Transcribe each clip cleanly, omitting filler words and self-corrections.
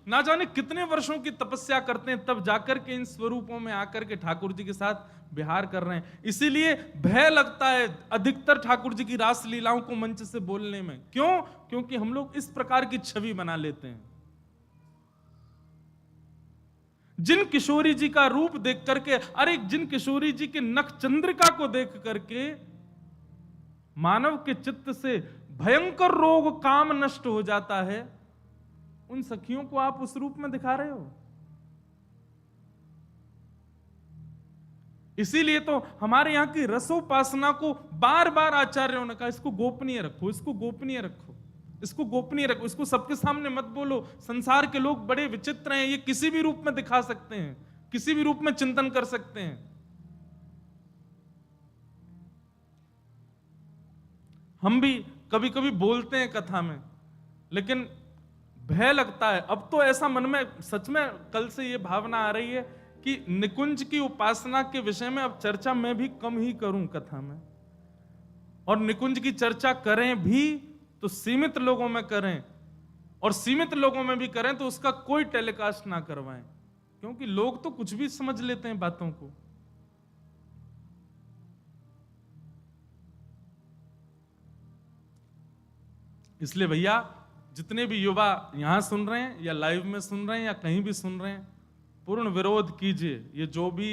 ना जाने कितने वर्षों की तपस्या करते हैं, तब जाकर के इन स्वरूपों में आकर के ठाकुर जी के साथ विहार कर रहे हैं। इसीलिए भय लगता है अधिकतर ठाकुर जी की रास लीलाओं को मंच से बोलने में। क्यों? क्योंकि हम लोग इस प्रकार की छवि बना लेते हैं। जिन किशोरी जी का रूप देख करके, अरे जिन किशोरी जी के नख चंद्रिका को देख करके मानव के चित्त से भयंकर रोग काम नष्ट हो जाता है, उन सखियों को आप उस रूप में दिखा रहे हो। इसीलिए तो हमारे यहां की रसोपासना को बार बार आचार्यों ने कहा, इसको गोपनीय रखो, इसको गोपनीय रखो, इसको गोपनीय रखो, इसको सबके सामने मत बोलो। संसार के लोग बड़े विचित्र हैं, ये किसी भी रूप में दिखा सकते हैं, किसी भी रूप में चिंतन कर सकते हैं। हम भी कभी कभी बोलते हैं कथा में, लेकिन भय लगता है। अब तो ऐसा मन में सच में कल से ये भावना आ रही है कि निकुंज की उपासना के विषय में अब चर्चा मैं भी कम ही करूं कथा में, और निकुंज की चर्चा करें भी तो सीमित लोगों में करें, और सीमित लोगों में भी करें तो उसका कोई टेलीकास्ट ना करवाएं, क्योंकि लोग तो कुछ भी समझ लेते हैं बातों को। इसलिए भैया, जितने भी युवा यहां सुन रहे हैं या लाइव में सुन रहे हैं या कहीं भी सुन रहे हैं, पूर्ण विरोध कीजिए। ये जो भी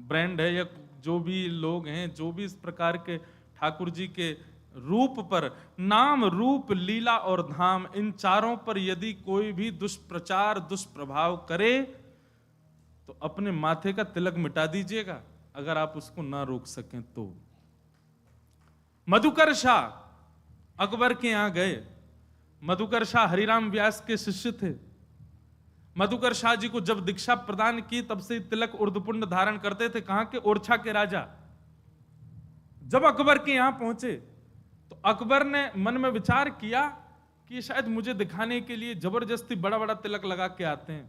ब्रांड है या जो भी लोग हैं, जो भी इस प्रकार के ठाकुर जी के रूप पर, नाम रूप लीला और धाम, इन चारों पर यदि कोई भी दुष्प्रचार दुष्प्रभाव करे तो अपने माथे का तिलक मिटा दीजिएगा, अगर आप उसको ना रोक सकें तो। मधुकर शाह अकबर के यहां गए। मधुकर शाह हरिराम व्यास के शिष्य थे। मधुकर शाह जी को जब दीक्षा प्रदान की तब से तिलक उर्धपुंड धारण करते थे। कहां के? ओरछा के राजा। जब अकबर के यहां पहुंचे तो अकबर ने मन में विचार किया कि शायद मुझे दिखाने के लिए जबरदस्ती बड़ा बड़ा तिलक लगा के आते हैं।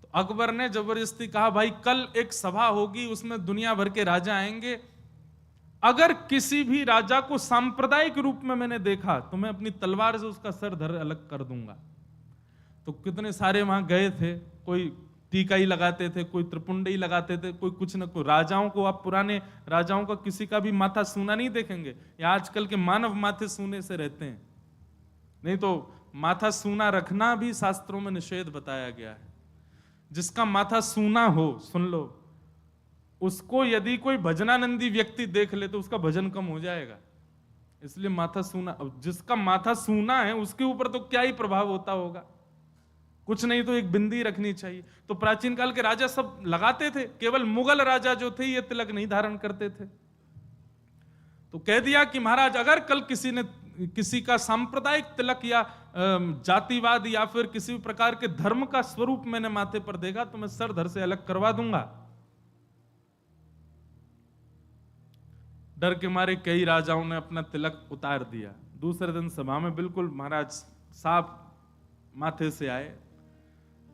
तो अकबर ने जबरदस्ती कहा, भाई कल एक सभा होगी, उसमें दुनिया भर के राजा आएंगे, अगर किसी भी राजा को सांप्रदायिक रूप में मैंने देखा तो मैं अपनी तलवार से उसका सर धर अलग कर दूंगा। तो कितने सारे वहां गए थे, कोई टीका ही लगाते थे, कोई त्रिपुंड ही लगाते थे, कोई कुछ न कोई। राजाओं को, आप पुराने राजाओं का किसी का भी माथा सूना नहीं देखेंगे, या आजकल के मानव माथे सूने से रहते हैं। नहीं तो माथा सूना रखना भी शास्त्रों में निषेध बताया गया है। जिसका माथा सूना हो, सुन लो, उसको यदि कोई भजनानंदी व्यक्ति देख ले तो उसका भजन कम हो जाएगा। इसलिए माथा सूना, जिसका माथा सूना है उसके ऊपर तो क्या ही प्रभाव होता होगा, कुछ नहीं तो एक बिंदी रखनी चाहिए। तो प्राचीन काल के राजा सब लगाते थे, केवल मुगल राजा जो थे ये तिलक नहीं धारण करते थे। तो कह दिया कि महाराज, अगर कल किसी ने किसी का सांप्रदायिक तिलक या जातिवाद या फिर किसी प्रकार के धर्म का स्वरूप मैंने माथे पर देखा तो मैं सर धर से अलग करवा दूंगा। डर के मारे कई राजाओं ने अपना तिलक उतार दिया। दूसरे दिन सभा में बिल्कुल महाराज साफ माथे से आए,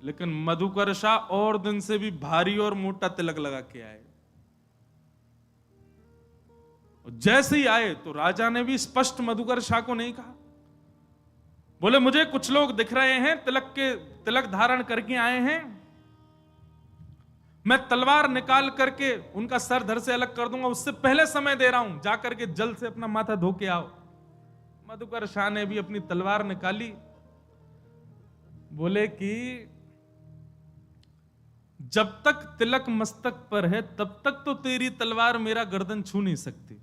लेकिन मधुकर शाह और दिन से भी भारी और मोटा तिलक लगा के आए। जैसे ही आए तो राजा ने भी स्पष्ट मधुकर शाह को नहीं कहा, बोले मुझे कुछ लोग दिख रहे हैं तिलक धारण करके आए हैं, मैं तलवार निकाल करके उनका सर धर से अलग कर दूंगा, उससे पहले समय दे रहा हूं, जाकर के जल से अपना माथा धो के आओ। मधुकर शाह ने भी अपनी तलवार निकाली, बोले कि जब तक तिलक मस्तक पर है तब तक तो तेरी तलवार मेरा गर्दन छू नहीं सकती,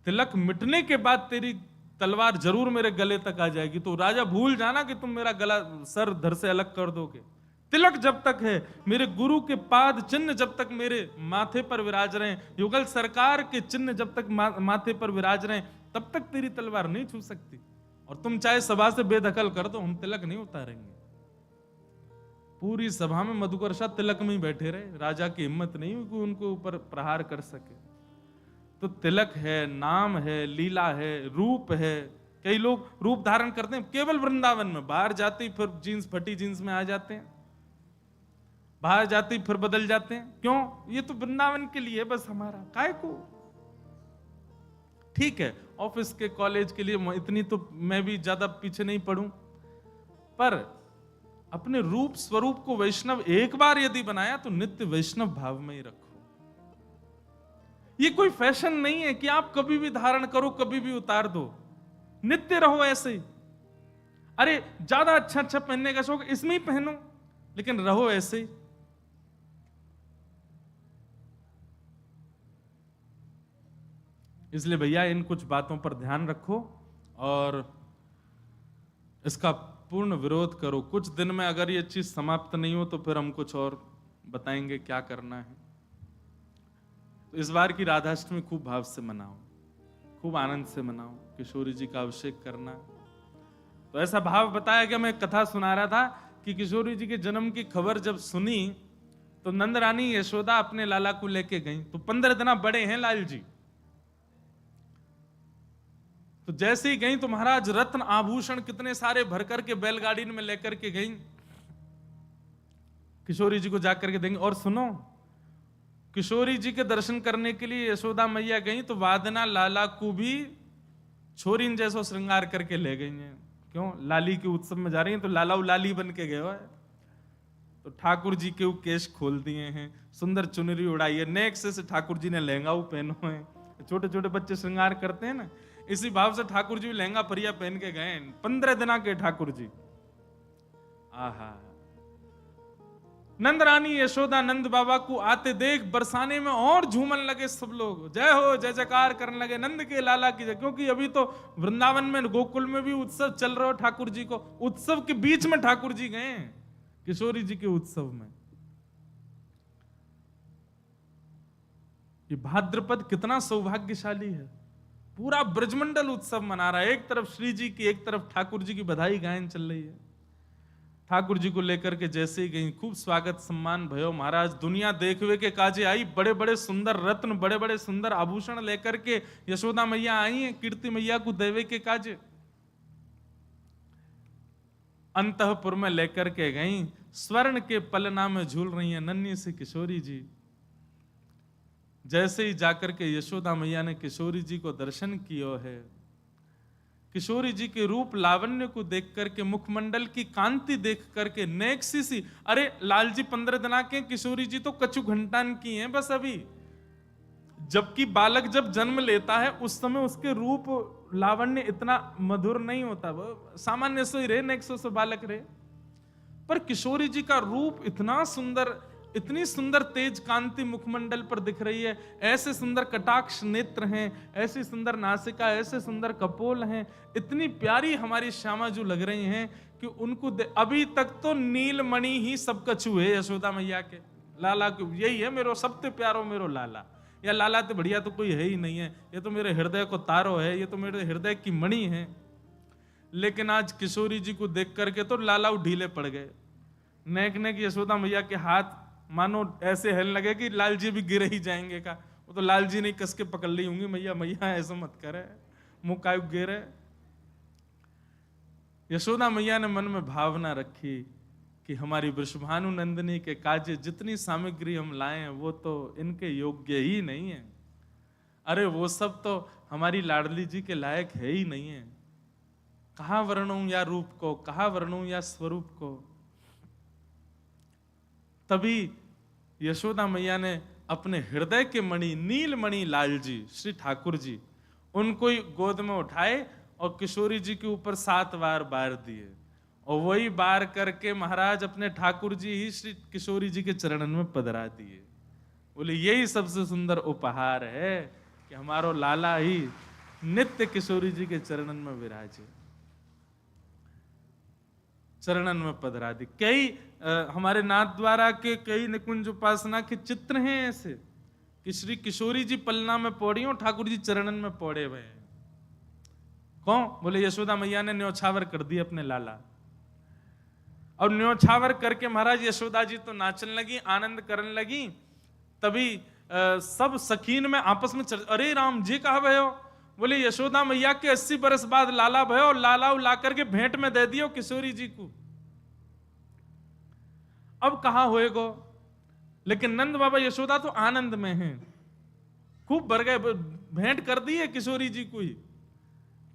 तिलक मिटने के बाद तेरी तलवार जरूर मेरे गले तक आ जाएगी। तो राजा भूल जाना कि तुम मेरा गला सर धर से अलग कर दोगे। तिलक जब तक है, मेरे गुरु के पाद चिन्ह जब तक मेरे माथे पर विराज रहे, युगल सरकार के चिन्ह जब तक माथे पर विराज रहे, तब तक तेरी तलवार नहीं छू सकती। और तुम चाहे सभा से बेदखल कर दो, हम तिलक नहीं उतारेंगे। पूरी सभा में मधुकर शाह तिलक में ही बैठे रहे। राजा की हिम्मत नहीं हुई कि उनको ऊपर प्रहार कर सके। तो तिलक है, नाम है, लीला है, रूप है। कई लोग रूप धारण करते हैं केवल वृंदावन में, बाहर जाते ही फिर जीन्स, फटी जीन्स में आ जाते हैं, बाहर जाते ही फिर बदल जाते हैं। क्यों? ये तो वृंदावन के लिए बस, हमारा काय को। ठीक है, ऑफिस के, कॉलेज के लिए इतनी तो मैं भी ज्यादा पीछे नहीं पड़ूं, पर अपने रूप स्वरूप को वैष्णव एक बार यदि बनाया तो नित्य वैष्णव भाव में ही रखो। ये कोई फैशन नहीं है कि आप कभी भी धारण करो, कभी भी उतार दो, नित्य रहो ऐसे ही। अरे ज्यादा अच्छा अच्छा पहनने का शौक, इसमें ही पहनो, लेकिन रहो ऐसे ही। इसलिए भैया इन कुछ बातों पर ध्यान रखो और इसका पूर्ण विरोध करो। कुछ दिन में अगर ये चीज समाप्त नहीं हो तो फिर हम कुछ और बताएंगे क्या करना है। तो इस बार की राधाष्टमी खूब भाव से मनाओ, खूब आनंद से मनाओ। किशोरी जी का अभिषेक करना, तो ऐसा भाव बताया कि मैं कथा सुना रहा था कि किशोरी जी के जन्म की खबर जब सुनी तो नंद रानी यशोदा अपने लाला को लेके गई। तो 15 दिन बड़े हैं लाल जी। तो जैसे ही गई तो महाराज रत्न आभूषण कितने सारे भर करके बैलगाड़ी में लेकर के गई, किशोरी जी को जाकर के देंगे। और सुनो, किशोरी जी के दर्शन करने के लिए यशोदा मैया गई तो वादना लाला को भी छोरीन जैसो श्रृंगार करके ले गई हैं। क्यों? लाली के उत्सव में जा रही हैं तो लाला लाली बन के गए हो। तो ठाकुर जी के केश खोल दिए हैं, सुंदर चुनरी उड़ाई है, नेक से ठाकुर जी ने लहंगा पहनो है। छोटे छोटे बच्चे श्रृंगार करते हैं ना, इसी भाव से ठाकुर जी लहंगा परिया पहन के गए। 15 दिन के ठाकुर जी। आहा, नंद रानी यशोदा नंद बाबा को आते देख बरसाने में और झूमन लगे सब लोग, जय हो जय जयकार करने लगे नंद के लाला की जय। क्योंकि अभी तो वृंदावन में गोकुल में भी उत्सव चल रहा हो ठाकुर जी को, उत्सव के बीच में ठाकुर जी गए किशोरी जी के उत्सव में। ये भाद्रपद कितना सौभाग्यशाली है, पूरा ब्रजमंडल उत्सव मना रहा है। एक तरफ श्री जी की, एक तरफ ठाकुर जी की बधाई गायन चल रही है। ठाकुर जी को लेकर के जैसे ही गई, खूब स्वागत सम्मान भयो। महाराज दुनिया देखवे के काजे आई, बड़े बड़े सुंदर रत्न, बड़े बड़े सुंदर आभूषण लेकर के यशोदा मैया आई हैं कीर्ति मैया को देवे के काजे। अंतःपुर में लेकर के गई, स्वर्ण के पलना में झूल रही है नन्ही सी किशोरी जी। जैसे ही जाकर के यशोदा मैया ने किशोरी जी को दर्शन किया है, किशोरी जी के रूप लावण्य को देख करके, मुखमंडल की कांति देख करके नेक्सी सी, अरे लाल जी 15 दिन के, किशोरी जी तो कछु घंटान की हैं बस अभी। जबकि बालक जब जन्म लेता है उस समय उसके रूप लावण्य इतना मधुर नहीं होता, वो सामान्य से ही रहे, नेक्सो से बालक रहे। पर किशोरी जी का रूप इतना सुंदर, इतनी सुंदर तेज कांति मुखमंडल पर दिख रही है, ऐसे सुंदर कटाक्ष नेत्र हैं, ऐसी सुंदर नासिका, ऐसे सुंदर कपोल हैं, इतनी प्यारी हमारी श्यामा जो लग रही हैं कि उनको अभी तक तो नीलमणि ही सब कछु है यशोदा मैया के लाला को। यही है मेरो सबसे प्यारो मेरो लाला, या लाला तो बढ़िया तो कोई है ही नहीं है, ये तो मेरे हृदय को तारो है, ये तो मेरे हृदय की मणि है। लेकिन आज किशोरी जी को देख करके तो लाला ढीले पड़ गए। नेक नेक यशोदा मैया के हाथ मानो ऐसे हिलने लगे कि लाल जी भी गिर ही जाएंगे का। वो तो लाल जी नहीं कस के पकड़ ली होंगी, मैया मैया ऐसा मत करे, मुंह कायु गिरे। यशोदा मैया ने मन में भावना रखी कि हमारी वृषभानु नंदिनी के काजे जितनी सामग्री हम लाए हैं वो तो इनके योग्य ही नहीं है। अरे वो सब तो हमारी लाडली जी के लायक है ही नहीं है। कहाँ वर्णूं या रूप को, कहाँ वर्णूं या स्वरूप को। तभी यशोदा मैया ने अपने हृदय के मणि नीलमणि लाल जी श्री ठाकुर जी, उनको ही गोद में उठाए और किशोरी जी के ऊपर 7 बार बार दिए। और वही बार करके महाराज अपने ठाकुर जी ही श्री किशोरी जी के चरणन में पधरा दिए। बोले यही सबसे सुंदर उपहार है कि हमारो लाला ही नित्य किशोरी जी के चरणन में विराजे, चरणन में पधरा दी। कई हमारे नाथ द्वारा के कई निकुंज उपासना के चित्र हैं ऐसे कि श्री किशोरी जी पलना में पौड़ी और ठाकुर जी चरणन में पौड़े हुए हैं। कौन? बोले यशोदा मैया ने न्योछावर कर दी अपने लाला। और न्योछावर करके महाराज यशोदा जी तो नाचने लगी, आनंद करने लगी। तभी सब सखीन में आपस में अरे राम जी कहा भयो? बोले यशोदा मैया के 80 बरस बाद लाला भयो और लाला ला करके भेंट में दे दियो किशोरी जी को। अब कहां होएगो? लेकिन नंद बाबा यशोदा तो आनंद में हैं, खूब भर गए, भेंट कर दी है किशोरी जी को ही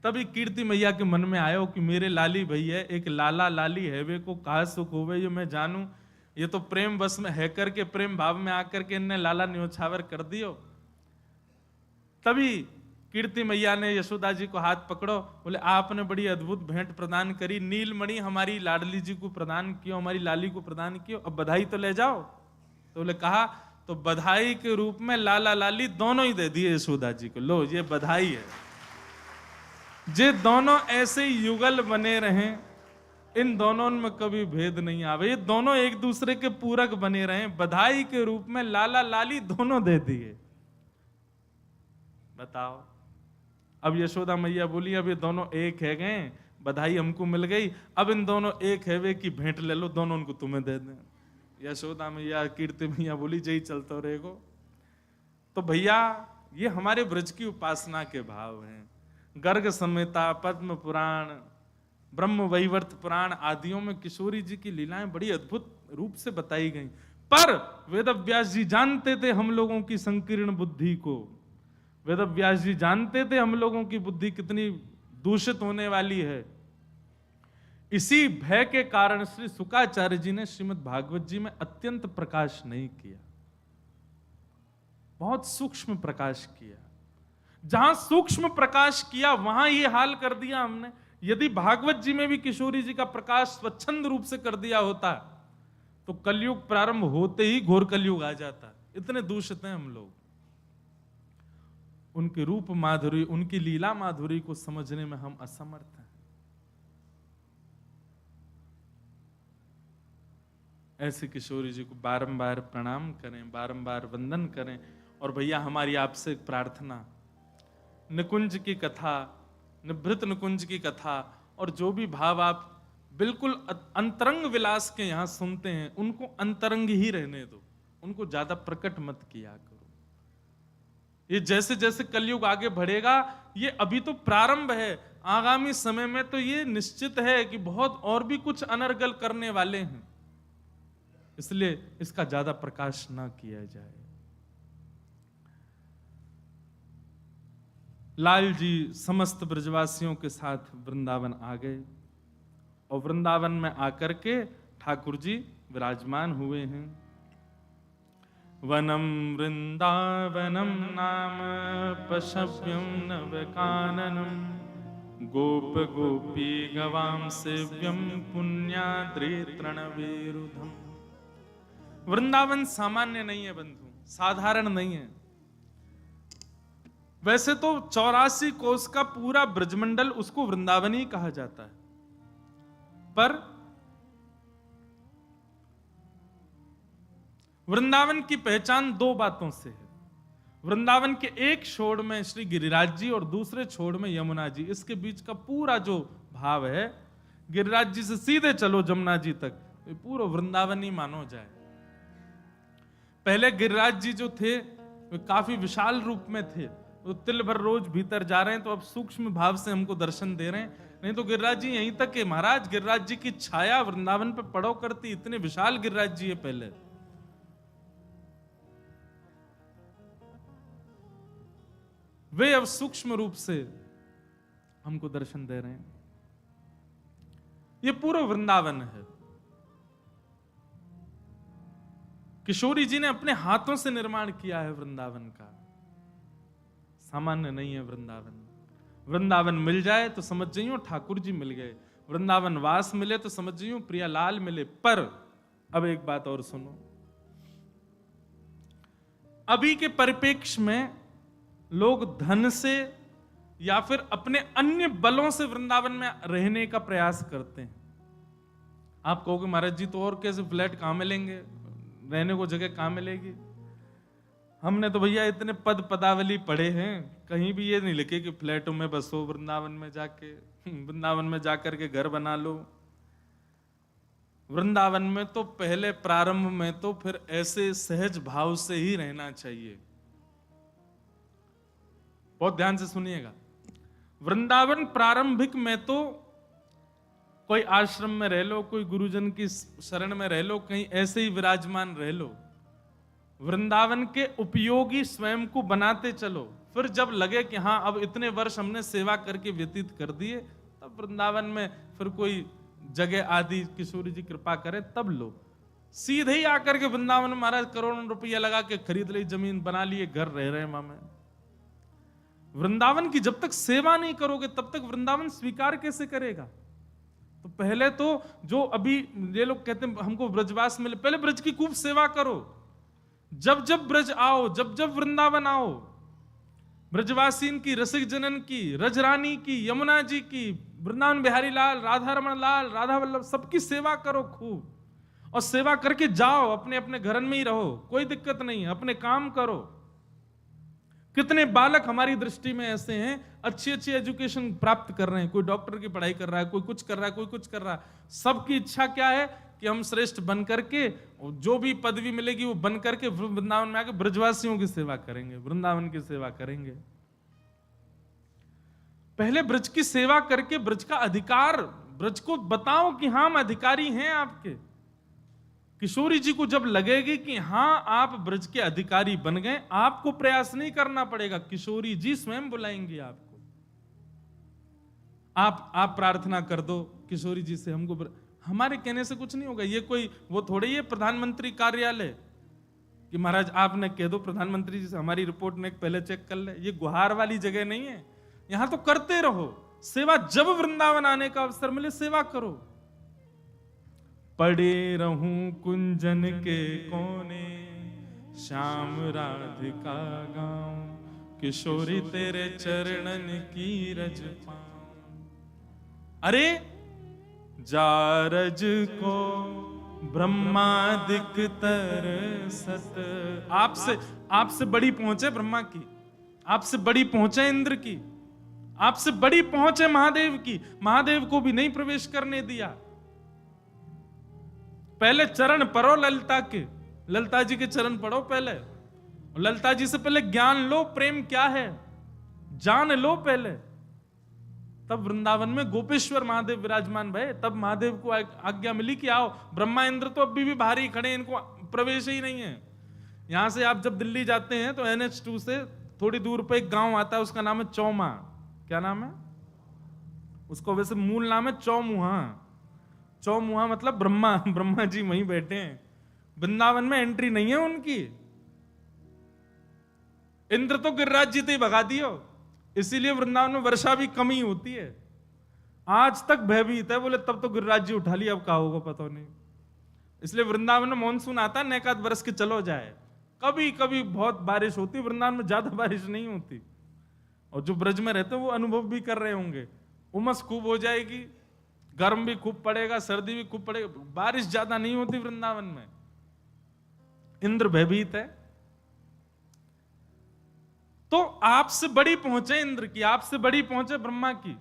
तभी कीर्ति मैया के मन में आयो कि मेरे लाली भैया एक लाला लाली हैवे को कहा सुख होवे, ये मैं जानूं। ये तो प्रेम बस में है करके प्रेम भाव में आकर के इनने लाला न्योछावर कर दियो। तभी कीर्ति मैया ने यशोदा जी को हाथ पकड़ो, बोले आपने बड़ी अद्भुत भेंट प्रदान करी, नीलमणि हमारी लाडली जी को प्रदान कियो, हमारी लाली को प्रदान कियो, अब बधाई तो ले जाओ। तो बोले कहा, तो बधाई के रूप में लाला लाली दोनों ही दे दिए यशोदा जी को, लो ये बधाई है। जे दोनों ऐसे युगल बने रहें, इन दोनों में कभी भेद नहीं आवे, ये दोनों एक दूसरे के पूरक बने रहें, बधाई के रूप में लाला लाली दोनों दे दिए। बताओ, अब यशोदा मैया बोली अब ये दोनों एक है गए, बधाई हमको मिल गई, अब इन दोनों एक है वे की भेंट ले लो, दोनों उनको तुम्हें दे दें। यशोदा मैया कीर्ति मैया बोली जय चलते रहेगो। तो भैया ये हमारे ब्रज की उपासना के भाव हैं। गर्ग संहिता, पद्म पुराण, ब्रह्म वैवर्त पुराण आदियों में किशोरी जी की लीलाएं बड़ी अद्भुत रूप से बताई गई। पर वेदव्यास जी जानते थे हम लोगों की संकीर्ण बुद्धि को, वेदव्यास जी जानते थे हम लोगों की बुद्धि कितनी दूषित होने वाली है। इसी भय के कारण श्री शुकाचार्य जी ने श्रीमद् भागवत जी में अत्यंत प्रकाश नहीं किया, बहुत सूक्ष्म प्रकाश किया। जहां सूक्ष्म प्रकाश किया वहां ये हाल कर दिया हमने। यदि भागवत जी में भी किशोरी जी का प्रकाश स्वच्छंद रूप से कर दिया होता तो कलयुग प्रारंभ होते ही घोर कलयुग आ जाता। इतने दूषित हैं हम लोग। उनके रूप माधुरी, उनकी लीला माधुरी को समझने में हम असमर्थ हैं। ऐसे किशोरी जी को बारंबार प्रणाम करें, बारंबार वंदन करें। और भैया हमारी आपसे एक प्रार्थना, निकुंज की कथा, निभृत निकुंज की कथा और जो भी भाव आप बिल्कुल अंतरंग विलास के यहां सुनते हैं उनको अंतरंग ही रहने दो, उनको ज्यादा प्रकट मत किया करो। ये जैसे जैसे कलयुग आगे बढ़ेगा, ये अभी तो प्रारंभ है, आगामी समय में तो ये निश्चित है कि बहुत और भी कुछ अनर्गल करने वाले हैं, इसलिए इसका ज्यादा प्रकाश ना किया जाए। लाल जी समस्त ब्रजवासियों के साथ वृंदावन आ गए और वृंदावन में आकर के ठाकुर जी विराजमान हुए हैं। वनम वृंदावनम नाम पशव्यम नवकाननम गोप गोपी गवाम सेव्यम पुण्याद्रि तृणवेरुधम। वृंदावन सामान्य नहीं है बंधु, साधारण नहीं है। वैसे तो 84 कोस का पूरा ब्रजमंडल उसको वृंदावन ही कहा जाता है, पर वृंदावन की पहचान दो बातों से है। वृंदावन के एक छोर में श्री गिरिराज जी और दूसरे छोर में यमुना जी, इसके बीच का पूरा जो भाव है, गिरिराज जी से सीधे चलो जमुना जी तक, पूरा वृंदावन ही मानो जाए। पहले गिरिराज जी जो थे वे काफी विशाल रूप में थे, तो तिल भर रोज भीतर जा रहे हैं, तो अब सूक्ष्म भाव से हमको दर्शन दे रहे हैं। नहीं तो गिरिराज जी यहीं तक है महाराज, गिरिराज जी की छाया वृंदावन पे पड़ो करती, इतने विशाल गिरिराज जी है पहले। वे अब सूक्ष्म रूप से हमको दर्शन दे रहे हैं। ये पूरा वृंदावन है। किशोरी जी ने अपने हाथों से निर्माण किया है वृंदावन का, सामान्य नहीं है वृंदावन। वृंदावन मिल जाए तो समझ जाइयो ठाकुर जी मिल गए, वृंदावन वास मिले तो समझ जाइयो प्रियालाल मिले। पर अब एक बात और सुनो, अभी के परिप्रेक्ष्य में लोग धन से या फिर अपने अन्य बलों से वृंदावन में रहने का प्रयास करते हैं। आप कहोगे महाराज जी तो और कैसे फ्लैट कहां मिलेंगे, रहने को जगह कहां मिलेगी। हमने तो भैया इतने पद पदावली पढ़े हैं, कहीं भी ये नहीं लिखे कि फ्लैटों में बसो, वृंदावन में जाके वृंदावन में जाकर के घर बना लो। वृंदावन में तो पहले प्रारंभ में तो फिर ऐसे सहज भाव से ही रहना चाहिए। बहुत ध्यान से सुनिएगा। वृंदावन प्रारंभिक में तो कोई आश्रम में रह लो, कोई गुरुजन की शरण में रह लो, कहीं ऐसे ही विराजमान रह लो। वृंदावन के उपयोगी स्वयं को बनाते चलो, फिर जब लगे कि हाँ अब इतने वर्ष हमने सेवा करके व्यतीत कर दिए, तब वृंदावन में फिर कोई जगह आदि किशोरी जी कृपा करे तब लो। सीधे ही आकर के वृंदावन में महाराज करोड़ों रुपया लगा के खरीद ली जमीन, बना लिए घर, रह रहे माँ में। वृंदावन की जब तक सेवा नहीं करोगे तब तक वृंदावन स्वीकार कैसे करेगा? तो पहले तो जो अभी ये लोग कहते हैं हमको ब्रजवास मिले, पहले ब्रज की खूब सेवा करो। जब जब ब्रज आओ, जब जब वृंदावन आओ, ब्रजवासीन की, रसिक जनन की, रजरानी की, यमुना जी की, वृंदावन बिहारी लाल, राधा रमन लाल, राधा वल्लभ, सबकी सेवा करो खूब। और सेवा करके जाओ, अपने अपने घर में ही रहो, कोई दिक्कत नहीं है, अपने काम करो। कितने बालक हमारी दृष्टि में ऐसे हैं अच्छी अच्छी एजुकेशन प्राप्त कर रहे हैं, कोई डॉक्टर की पढ़ाई कर रहा है, कोई कुछ कर रहा है, कोई कुछ कर रहा है। सबकी इच्छा क्या है कि हम श्रेष्ठ बन करके, जो भी पदवी मिलेगी वो बन करके वृंदावन में आके ब्रजवासियों की सेवा करेंगे, वृंदावन की सेवा करेंगे। पहले ब्रज की सेवा करके ब्रज का अधिकार, ब्रज को बताओ कि हाँ हम अधिकारी हैं आपके। किशोरी जी को जब लगेगी कि हाँ आप ब्रज के अधिकारी बन गए, आपको प्रयास नहीं करना पड़ेगा, किशोरी जी स्वयं बुलाएंगी आपको। आप प्रार्थना कर दो किशोरी जी से, हमको हमारे कहने से कुछ नहीं होगा। ये कोई वो थोड़ी है प्रधानमंत्री कार्यालय कि महाराज आपने कह दो प्रधानमंत्री जी से हमारी रिपोर्ट ने पहले चेक कर ले। ये गुहार वाली जगह नहीं है, यहां तो करते रहो सेवा। जब वृंदावन आने का अवसर मिले सेवा करो। पड़े रहूं कुंजन के कोने, श्याम राधिका गाऊं, किशोरी तेरे चरणन की रज पाऊं। अरे जारज को ब्रह्मादिक तरसत, आपसे बड़ी पहुंचे ब्रह्मा की, आपसे बड़ी पहुंचे इंद्र की, आपसे बड़ी पहुंचे महादेव की। महादेव को भी नहीं प्रवेश करने दिया। पहले चरण पढ़ो ललिता के, ललिता जी के चरण पढ़ो पहले, ललिता जी से पहले ज्ञान लो, प्रेम क्या है जान लो पहले। तब वृंदावन में गोपेश्वर महादेव विराजमान भये, तब महादेव को आज्ञा मिली कि आओ। ब्रह्मा इंद्र तो अभी भी बाहर ही खड़े, इनको प्रवेश ही नहीं है। यहां से आप जब दिल्ली जाते हैं तो NH2 से थोड़ी दूर पे एक गांव आता है, उसका नाम है चौमा। क्या नाम है उसको? वैसे मूल नाम है चौमुहा। चौमुहा मतलब ब्रह्मा जी वहीं बैठे हैं। वृंदावन में एंट्री नहीं है उनकी। इंद्र तो गिरिराज जी ही भगा दियो, इसीलिए वृंदावन में वर्षा भी कम ही होती है। आज तक भयभीत है, बोले तब तो गिरिराज जी उठा लिया, अब क्या होगा पता नहीं। इसलिए वृंदावन में मानसून आता है, नेकात बरस के चलो जाए। कभी कभी बहुत बारिश होती, वृंदावन में ज्यादा बारिश नहीं होती। और जो ब्रज में रहते हैं वो अनुभव भी कर रहे होंगे, उमस खूब हो जाएगी, गर्म भी खूब पड़ेगा, सर्दी भी खूब पड़ेगा, बारिश ज्यादा नहीं होती वृंदावन में। इंद्र भयभीत है। तो आपसे बड़ी पहुंचे इंद्र की, आपसे बड़ी पहुंचे ब्रह्मा की।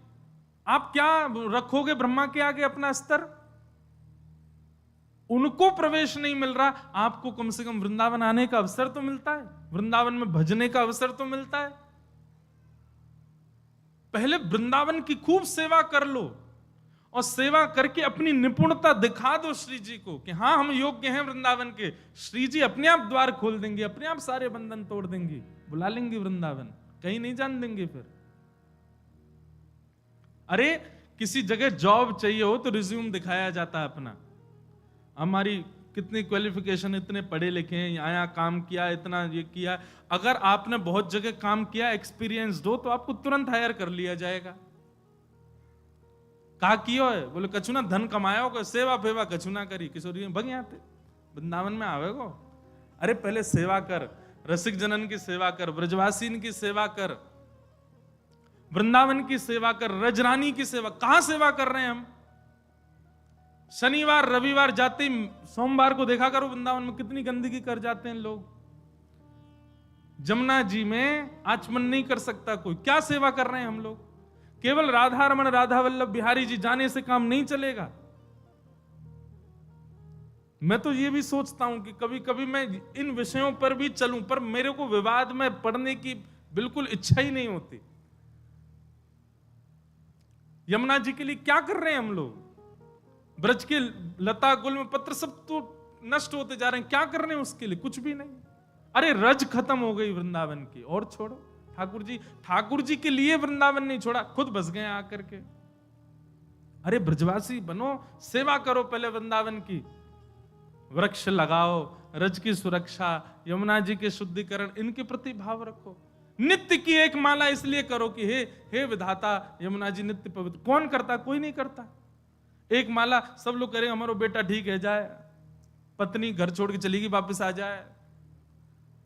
आप क्या रखोगे ब्रह्मा के आगे अपना स्तर? उनको प्रवेश नहीं मिल रहा, आपको कम से कम वृंदावन आने का अवसर तो मिलता है, वृंदावन में भजने का अवसर तो मिलता है। पहले वृंदावन की खूब सेवा कर लो और सेवा करके अपनी निपुणता दिखा दो श्री जी को कि हाँ हम योग्य हैं वृंदावन के। श्री जी अपने आप द्वार खोल देंगे, अपने आप सारे बंधन तोड़ देंगे, बुला लेंगे वृंदावन, कहीं नहीं जान देंगे फिर। अरे किसी जगह जॉब चाहिए हो तो रिज्यूम दिखाया जाता है अपना, हमारी कितनी क्वालिफिकेशन, इतने पढ़े लिखे हैं, यहाँ काम किया, इतना ये किया। अगर आपने बहुत जगह काम किया, एक्सपीरियंस दो, तो आपको तुरंत हायर कर लिया जाएगा। कहा कियो है? बोले कछु ना धन कमाया को, सेवा फेवा कछु ना करी। किशोरी भग आते वृंदावन में आवेगो। अरे पहले सेवा कर, रसिक जनन की सेवा कर, ब्रजवासीन की सेवा कर, वृंदावन की सेवा कर, रजरानी की सेवा। कहां सेवा कर रहे हैं हम? शनिवार रविवार जाते ही सोमवार को देखा करो वृंदावन में कितनी गंदगी कर जाते हैं लोग। जमुना जी में आचमन नहीं कर सकता कोई। क्या सेवा कर रहे हैं हम लोग? केवल राधा रमन राधा वल्लभ बिहारी जी जाने से काम नहीं चलेगा। मैं तो ये भी सोचता हूं कि कभी कभी मैं इन विषयों पर भी चलूं, पर मेरे को विवाद में पढ़ने की बिल्कुल इच्छा ही नहीं होती। यमुना जी के लिए क्या कर रहे हैं हम लोग? ब्रज के लता गुल में पत्र सब तो नष्ट होते जा रहे हैं, क्या कर रहे हैं उसके लिए? कुछ भी नहीं। अरे रज खत्म हो गई वृंदावन की, और छोड़ो ठाकुर जी के लिए वृंदावन नहीं छोड़ा, खुद बस गए आकर के। अरे ब्रजवासी बनो, सेवा करो पहले वृंदावन की, वृक्ष लगाओ, रज की सुरक्षा, यमुना जी के शुद्धिकरण, इनके प्रति भाव रखो। नित्य की एक माला इसलिए करो कि हे विधाता यमुना जी नित्य पवित्र। कौन करता? कोई नहीं करता। एक माला सब लोग करें, हमारा बेटा ठीक है जाए, पत्नी घर छोड़ के चली गई वापस आ जाए,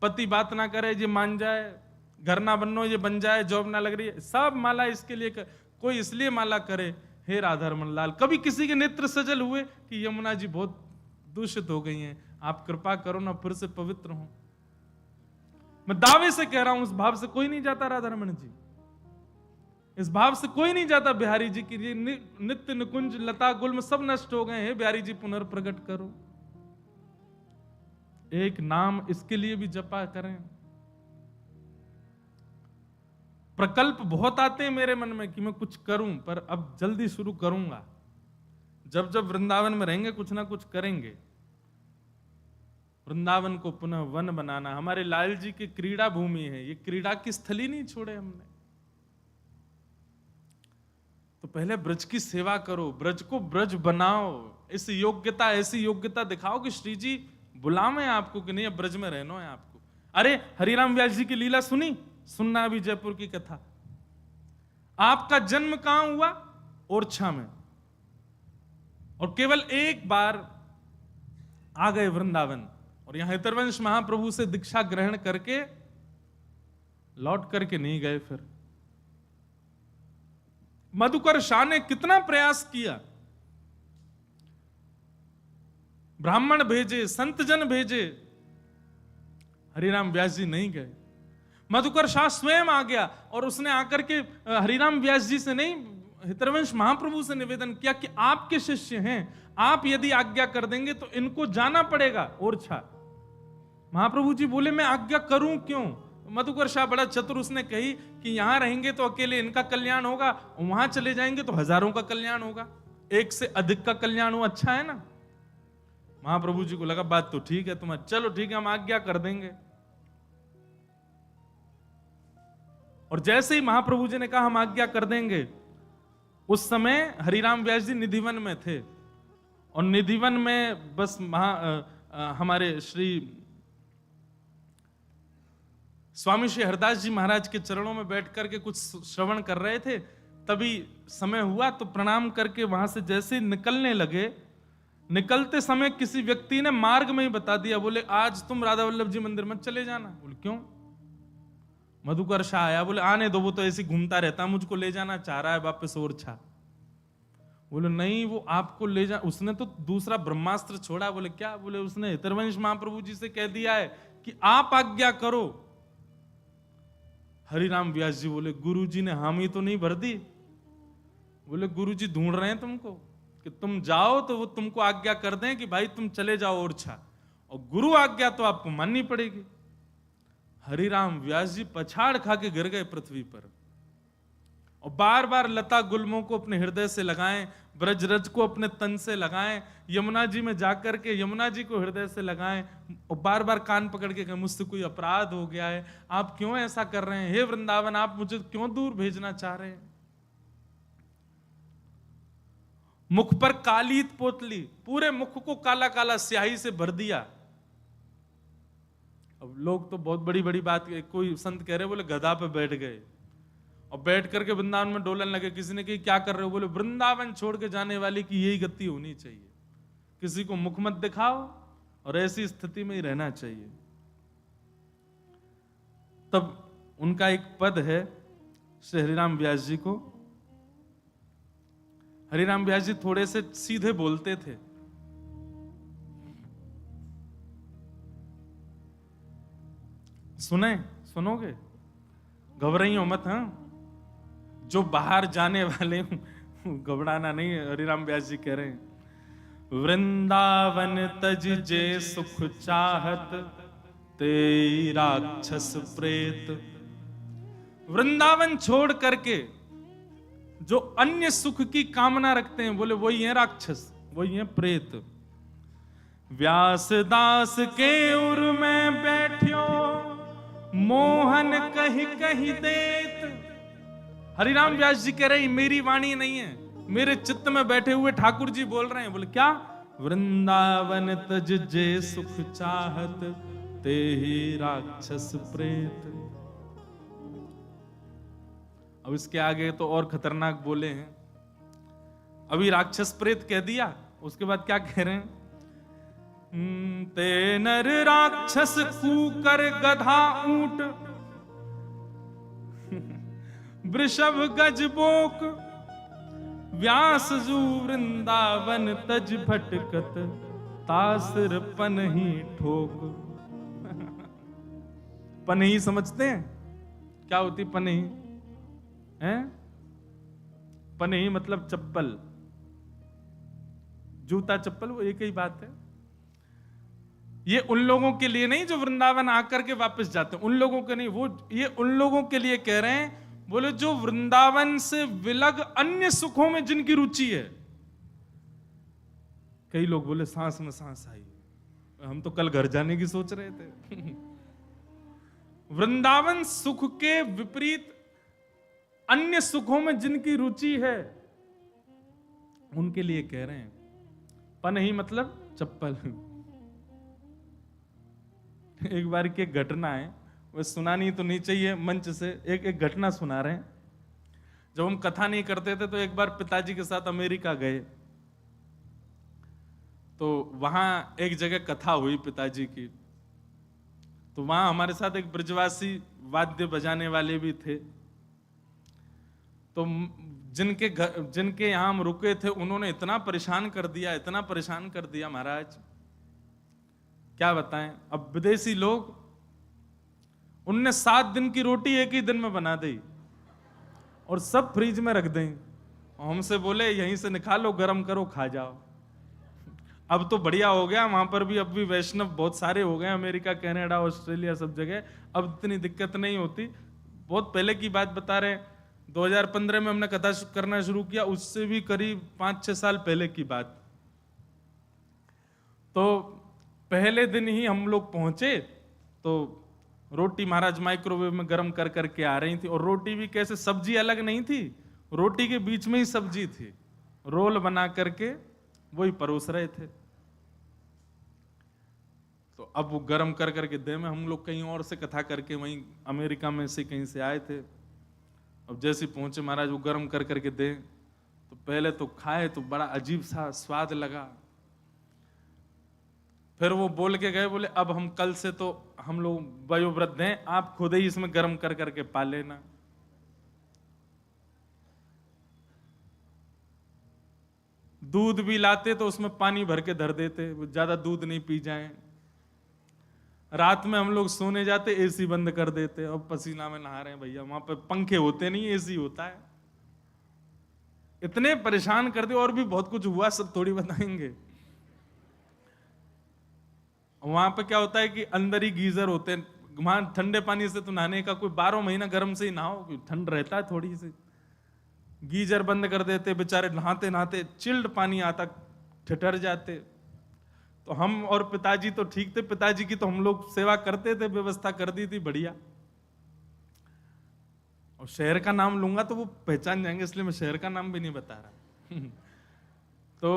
पति बात ना करे ये मान जाए, घर ना बनो ये बन जाए, जॉब ना लग रही है, सब माला इसके लिए कोई इसलिए माला करे, हे राधा रमन लाल। कभी किसी के नेत्र सजल हुए कि यमुना जी बहुत दूषित हो गई हैं, आप कृपा करो ना फिर से पवित्र हो। मैं दावे से कह रहा हूं, उस भाव से कोई नहीं जाता राधा रमन जी, इस भाव से कोई नहीं जाता बिहारी जी की ये नित्य निकुंज लता गुल्म सब नष्ट हो गए हैं, बिहारी जी पुनर्प्रकट करो। एक नाम इसके लिए भी जपा करें। प्रकल्प बहुत आते हैं मेरे मन में कि मैं कुछ करूं, पर अब जल्दी शुरू करूंगा। जब जब वृंदावन में रहेंगे कुछ ना कुछ करेंगे। वृंदावन को पुनः वन बनाना हमारे लाल जी की क्रीड़ा भूमि है, ये क्रीड़ा की स्थली नहीं छोड़े हमने। तो पहले ब्रज की सेवा करो, ब्रज को ब्रज बनाओ, इस योग्यता ऐसी योग्यता दिखाओ कि श्री जी बुलावे आपको कि नहीं अब ब्रज में रहना है आपको। अरे हरिराम व्यास जी की लीला सुनना अभी जयपुर की कथा। आपका जन्म कहां हुआ? ओरछा में, और केवल एक बार आ गए वृंदावन, और यहां हितरवंश महाप्रभु से दीक्षा ग्रहण करके लौट करके नहीं गए। फिर मधुकर शाह ने कितना प्रयास किया, ब्राह्मण भेजे, संत जन भेजे, हरिराम व्यास जी नहीं गए। मधुकर शाह स्वयं आ गया और उसने आकर के हरिराम व्यास जी से नहीं, हितरवंश महाप्रभु से निवेदन किया कि आपके शिष्य हैं, आप यदि आज्ञा कर देंगे तो इनको जाना पड़ेगा ओरछा। महाप्रभु जी बोले मैं आज्ञा करूं क्यों? मधुकर शाह बड़ा चतुर, उसने कही कि यहां रहेंगे तो अकेले इनका कल्याण होगा, वहां चले जाएंगे तो हजारों का कल्याण होगा, एक से अधिक का कल्याण हो, अच्छा है ना। महाप्रभु जी को लगा बात तो ठीक है तुम्हारी, चलो ठीक है हम आज्ञा कर देंगे। और जैसे ही महाप्रभु जी ने कहा हम आज्ञा कर देंगे, उस समय हरिराम व्यास जी निधिवन में थे, और निधिवन में बस हमारे श्री स्वामी श्री हरदास जी महाराज के चरणों में बैठ करके कुछ श्रवण कर रहे थे। तभी समय हुआ तो प्रणाम करके वहां से जैसे निकलने लगे, निकलते समय किसी व्यक्ति ने मार्ग में ही बता दिया, बोले आज तुम राधा वल्लभ जी मंदिर मत चले जाना। बोले क्यों? मधुकर शाह आया, बोले आने दो, वो तो ऐसे घूमता रहता, मुझको ले जाना चाह रहा है वापस ओरछा। बोले नहीं वो आपको ले जा, उसने तो दूसरा ब्रह्मास्त्र छोड़ा। बोले क्या? बोले उसने हितरवंश महाप्रभु जी से कह दिया है कि आप आज्ञा करो। हरिराम व्यास जी बोले गुरुजी ने हामी तो नहीं भर दी? बोले गुरुजी ढूंढ रहे हैं तुमको कि तुम जाओ तो वो तुमको आज्ञा कर दें कि भाई तुम चले जाओ ओरछा, और गुरु आज्ञा तो आपको माननी पड़ेगी। हरिराम व्यास जी पछाड़ खा के गिर गए पृथ्वी पर, और बार बार लता गुल्मों को अपने हृदय से लगाएं, ब्रजरज को अपने तन से लगाएं, यमुना जी में जाकर के यमुना जी को हृदय से लगाएं, और बार बार कान पकड़ के कहें मुझसे कोई अपराध हो गया है, आप क्यों ऐसा कर रहे हैं? हे वृंदावन आप मुझे क्यों दूर भेजना चाह रहे हैं? मुख पर कालीत पोतली, पूरे मुख को काला काला स्याही से भर दिया। अब लोग तो बहुत बड़ी बड़ी बात, कोई संत कह रहे बोले गधा पे बैठ गए और बैठ करके वृंदावन में डोलन लगे। किसी ने कही क्या कर रहे हो? बोले वृंदावन छोड़ के जाने वाले की यही गति होनी चाहिए, किसी को मुख मत दिखाओ और ऐसी स्थिति में ही रहना चाहिए। तब उनका एक पद है श्री हरिराम व्यास जी को। हरिराम व्यास जी थोड़े से सीधे बोलते थे, सुनोगे? घबराइयो मत। हाँ, जो बाहर जाने वाले घबराना नहीं। हरिराम व्यास जी कह रहे हैं वृंदावन तज जे सुख चाहत ते राक्षस प्रेत। वृंदावन छोड़ करके जो अन्य सुख की कामना रखते हैं, बोले वही है राक्षस, वही है प्रेत। व्यास दास के उर में बैठियो मोहन कहीं कहीं देत। हरिराम व्यास जी कह रहे हैं मेरी वाणी नहीं है, मेरे चित्त में बैठे हुए ठाकुर जी बोल रहे हैं। बोले क्या? वृंदावन तज जे सुख चाहत, ते ही राक्षस प्रेत। अब इसके आगे तो और खतरनाक बोले हैं। अभी राक्षस प्रेत कह दिया, उसके बाद क्या कह रहे हैं? ते नर राक्षस कूकर गधा ऊंट, वृषभ गज बोक, व्यास जू वृंदावन तज भटकत, तासिर पनही ठोक। पनही समझते हैं क्या होती पनही? हैं? पनही मतलब चप्पल, जूता चप्पल, वो एक ही बात है। ये उन लोगों के लिए नहीं जो वृंदावन आकर के वापस जाते हैं, उन लोगों के नहीं, वो ये उन लोगों के लिए कह रहे हैं। बोले जो वृंदावन से विलग अन्य सुखों में जिनकी रुचि है। कई लोग बोले सांस में सांस आई, हम तो कल घर जाने की सोच रहे थे। वृंदावन सुख के विपरीत अन्य सुखों में जिनकी रुचि है, उनके लिए कह रहे हैं। पनही मतलब चप्पल। एक बार की एक घटना है, वह सुनानी तो नहीं चाहिए मंच से, एक घटना सुना रहे हैं। जब हम कथा नहीं करते थे तो एक बार पिताजी के साथ अमेरिका गए, तो वहां एक जगह कथा हुई पिताजी की। तो वहां हमारे साथ एक ब्रजवासी वाद्य बजाने वाले भी थे। तो जिनके यहां हम रुके थे, उन्होंने इतना परेशान कर दिया, इतना परेशान कर दिया महाराज, क्या बताएं। अब विदेशी लोग, उनने 7 दिन की रोटी एक ही दिन में बना दी और सब फ्रिज में रख दें। हमसे बोले यहीं से निकालो, गरम करो, खा जाओ। अब तो बढ़िया हो गया, वहां पर भी अब भी वैष्णव बहुत सारे हो गए, अमेरिका, कनाडा, ऑस्ट्रेलिया, सब जगह अब इतनी दिक्कत नहीं होती। बहुत पहले की बात बता रहे हैं, 2015 में हमने कथा करना शुरू किया, उससे भी करीब 5-6 साल पहले की बात। तो पहले दिन ही हम लोग पहुंचे, तो रोटी महाराज माइक्रोवेव में गर्म कर करके आ रही थी, और रोटी भी कैसे, सब्जी अलग नहीं थी, रोटी के बीच में ही सब्जी थी, रोल बना करके वही परोस रहे थे। तो अब वो गर्म कर करके दे में, हम लोग कहीं और से कथा करके वहीं अमेरिका में से कहीं से आए थे। अब जैसे पहुंचे महाराज, वो गर्म कर करके दे, तो पहले तो खाए तो बड़ा अजीब सा स्वाद लगा। फिर वो बोल के गए, बोले अब हम कल से तो हम लोग वयोवृद्ध हैं, आप खुद ही इसमें गर्म कर करके पा लेना। दूध भी लाते तो उसमें पानी भर के धर देते, ज्यादा दूध नहीं पी जाएं। रात में हम लोग सोने जाते, एसी बंद कर देते, और पसीना में नहा रहे हैं भैया, वहां पर पंखे होते नहीं, एसी होता है। इतने परेशान कर दे। और भी बहुत कुछ हुआ, सब थोड़ी बताएंगे। वहां पे क्या होता है कि अंदर ही गीजर होते हैं, वहां ठंडे पानी से तो नहाने का कोई 12 महीना गर्म से ही नहाओ, ठंड रहता है थोड़ी सी। गीजर बंद कर देते, बेचारे नहाते नहाते चिल्ड पानी आता, ठिठर जाते। तो हम और पिताजी तो ठीक थे, पिताजी की तो हम लोग सेवा करते थे, व्यवस्था कर दी थी बढ़िया। और शहर का नाम लूंगा तो वो पहचान जाएंगे, इसलिए मैं शहर का नाम भी नहीं बता रहा। तो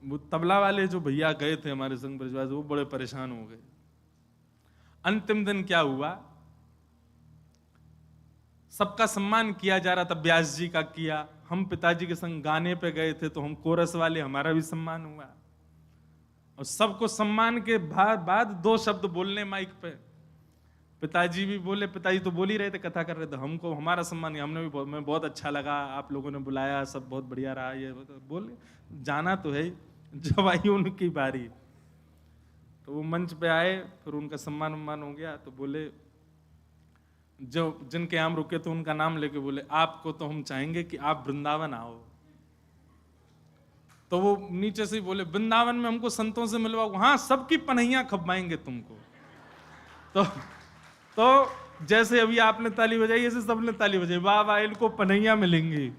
वो तबला वाले जो भैया गए थे हमारे संग ब्रजवासी, वो बड़े परेशान हो गए। अंतिम दिन क्या हुआ, सबका सम्मान किया जा रहा था, व्यास जी का किया, हम पिताजी के संग गाने पे गए थे, तो हम कोरस वाले, हमारा भी सम्मान हुआ। और सबको सम्मान के बाद 2 शब्द बोलने माइक पे, पिताजी भी बोले, पिताजी तो बोल ही रहे थे, कथा कर रहे थे, हमको हमारा सम्मान, हमने भी मैं बहुत अच्छा लगा, आप लोगों ने बुलाया, सब बहुत बढ़िया रहा, ये बोले, जाना तो है। जब आई उनकी बारी, तो वो मंच पे आए, फिर उनका सम्मान हो गया। तो बोले, जो जिनके यहाँ रुके थे उनका नाम लेके बोले, आपको तो हम चाहेंगे कि आप वृंदावन आओ। तो वो नीचे से ही बोले, वृंदावन में हमको संतों से मिलवाओ, हाँ सबकी पनैया खपवाएंगे तुमको। तो जैसे अभी आपने ताली बजाई, ऐसे सबने ताली बजाई, वाह वाह, इनको पनैया मिलेंगी।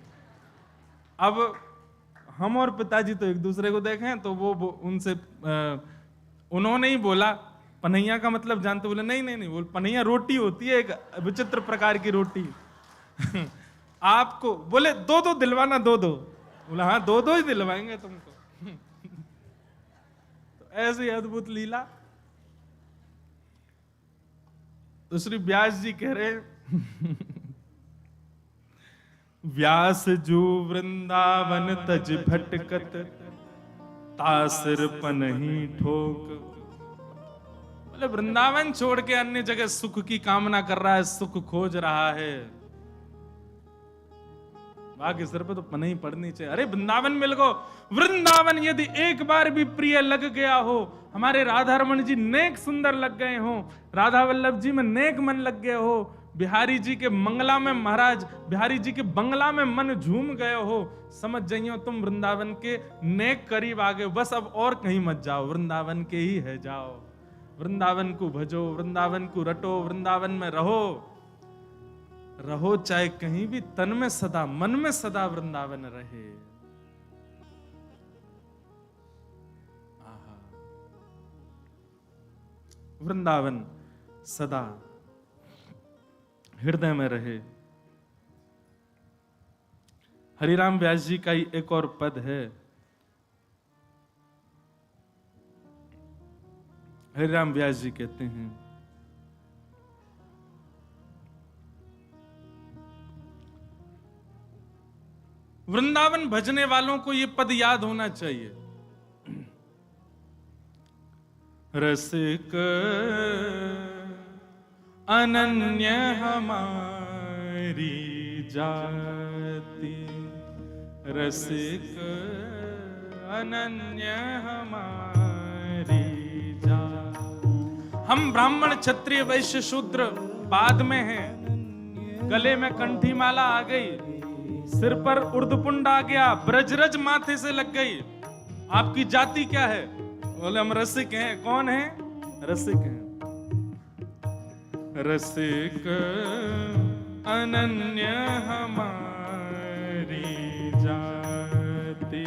अब हम और पिताजी तो एक दूसरे को देखें, तो वो उनसे उन्होंने ही बोला पनैया का मतलब जानते? बोले नहीं नहीं नहीं, बोल पनैया रोटी होती है, एक विचित्र प्रकार की रोटी। आपको बोले दो दो दिलवाना, दो दो। बोला हाँ दो दो ही दिलवाएंगे तुमको। तो ऐसी अद्भुत लीला। तो श्री व्यास जी कह रहे व्यास जू वृंदावन तज भटकत तासिर पनही ठोक। बोले वृंदावन छोड़ के अन्य जगह सुख की कामना कर रहा है, सुख खोज रहा है, बाकी सिर पे तो पनही पड़नी चाहिए। अरे वृंदावन मिल गो। वृंदावन यदि एक बार भी प्रिय लग गया हो, हमारे राधा रमन जी नेक सुंदर लग गए हो, राधा वल्लभ जी में नेक मन लग गए हो, बिहारी जी के मंगला में महाराज बिहारी जी के बंगला में मन झूम गए हो, समझ जाइयो तुम वृंदावन के नेक करीब आ गए। बस अब और कहीं मत जाओ, वृंदावन के ही है जाओ। वृंदावन को भजो, वृंदावन को रटो, वृंदावन में रहो। रहो चाहे कहीं भी, तन में सदा मन में सदा वृंदावन रहे। आहा, वृंदावन सदा हृदय में रहे। हरिराम व्यास जी का ही एक और पद है। हरिराम व्यास जी कहते हैं वृंदावन भजने वालों को यह पद याद होना चाहिए। रसिक अनन्य हमारी जाति, रसिक अनन्य हमारी जाति। हम ब्राह्मण क्षत्रिय वैश्य शूद्र बाद में हैं, गले में कंठी माला आ गई, सिर पर उर्दपुंड आ गया, ब्रजरज माथे से लग गई। आपकी जाति क्या है? बोले हम रसिक हैं। कौन है? रसिक हैं। रसिक अनन्य हमारी जाति,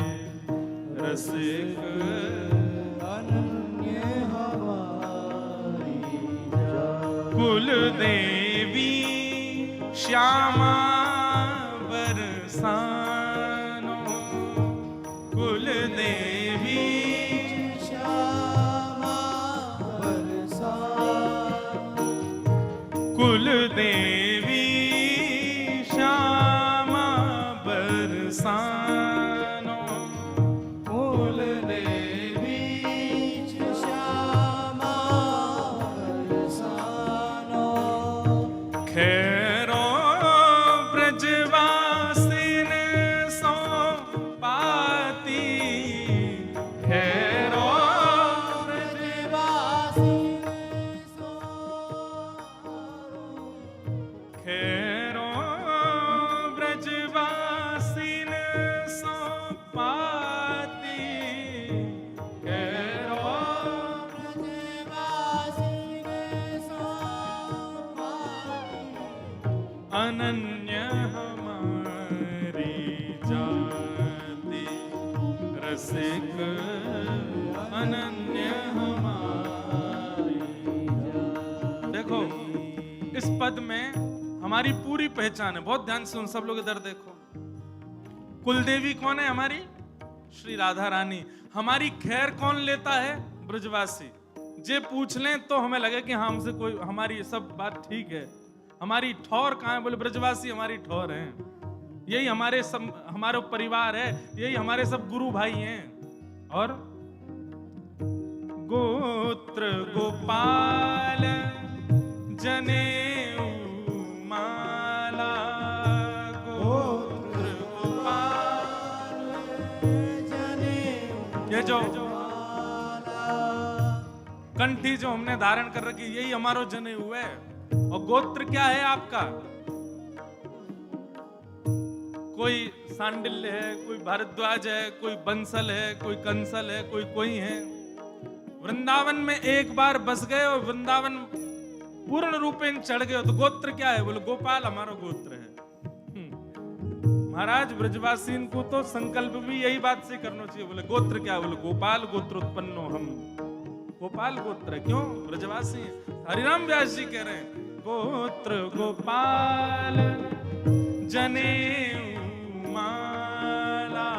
रसिक अनन्य हमारी जाति। कुल देवी श्यामा बरसानो, कुल देवी श्यामा बरसानो, कुल देवी श्यामा बरसानो, कुल देवी श्यामा बरसानो। खैरो ब्रजवासिन सो पाती, खैरो ब्रजवासिन सो, खैरो ब्रजवासिन सो पाती, खैरो ब्रजवासिन सो पाती। अनन्य हमारी जाति, रसिक अनन्य हमारी जाति। देखो इस पद में हमारी पूरी पहचान है। बहुत ध्यान से उन सब लोग इधर देखो। कुलदेवी कौन है? हमारी श्री राधा रानी। हमारी खैर कौन लेता है? ब्रजवासी। जे पूछ लें तो हमें लगे कि हाँ हमसे कोई, हमारी सब बात ठीक है। हमारी ठौर कहाँ है? बोले ब्रजवासी हमारी ठौर है। यही हमारे सब, हमारा परिवार है, यही हमारे सब गुरु भाई हैं। और गोत्र गोपाल जनेऊ माला, गोत्र गोपाल जनेऊ। ये जो कंठी जो हमने धारण कर रखी, यही हमारो जनेऊ है। और गोत्र क्या है आपका? कोई सांडिल्य है, कोई भारद्वाज है, कोई बंसल है, कोई कंसल है, कोई है। वृंदावन में एक बार बस गए और वृंदावन पूर्ण रूपेण चढ़ गए तो गोत्र क्या है? बोले गोपाल हमारा गोत्र है। महाराज ब्रजवासी को तो संकल्प भी यही बात से करना चाहिए। बोले गोत्र क्या? बोले गोपाल गोत्र उत्पन्नो हम। गोपाल गोत्र, क्यों? ब्रजवासी हैं। हरिराम व्यास जी कह रहे हैं गोत्र गोपाल जनेऊ माला,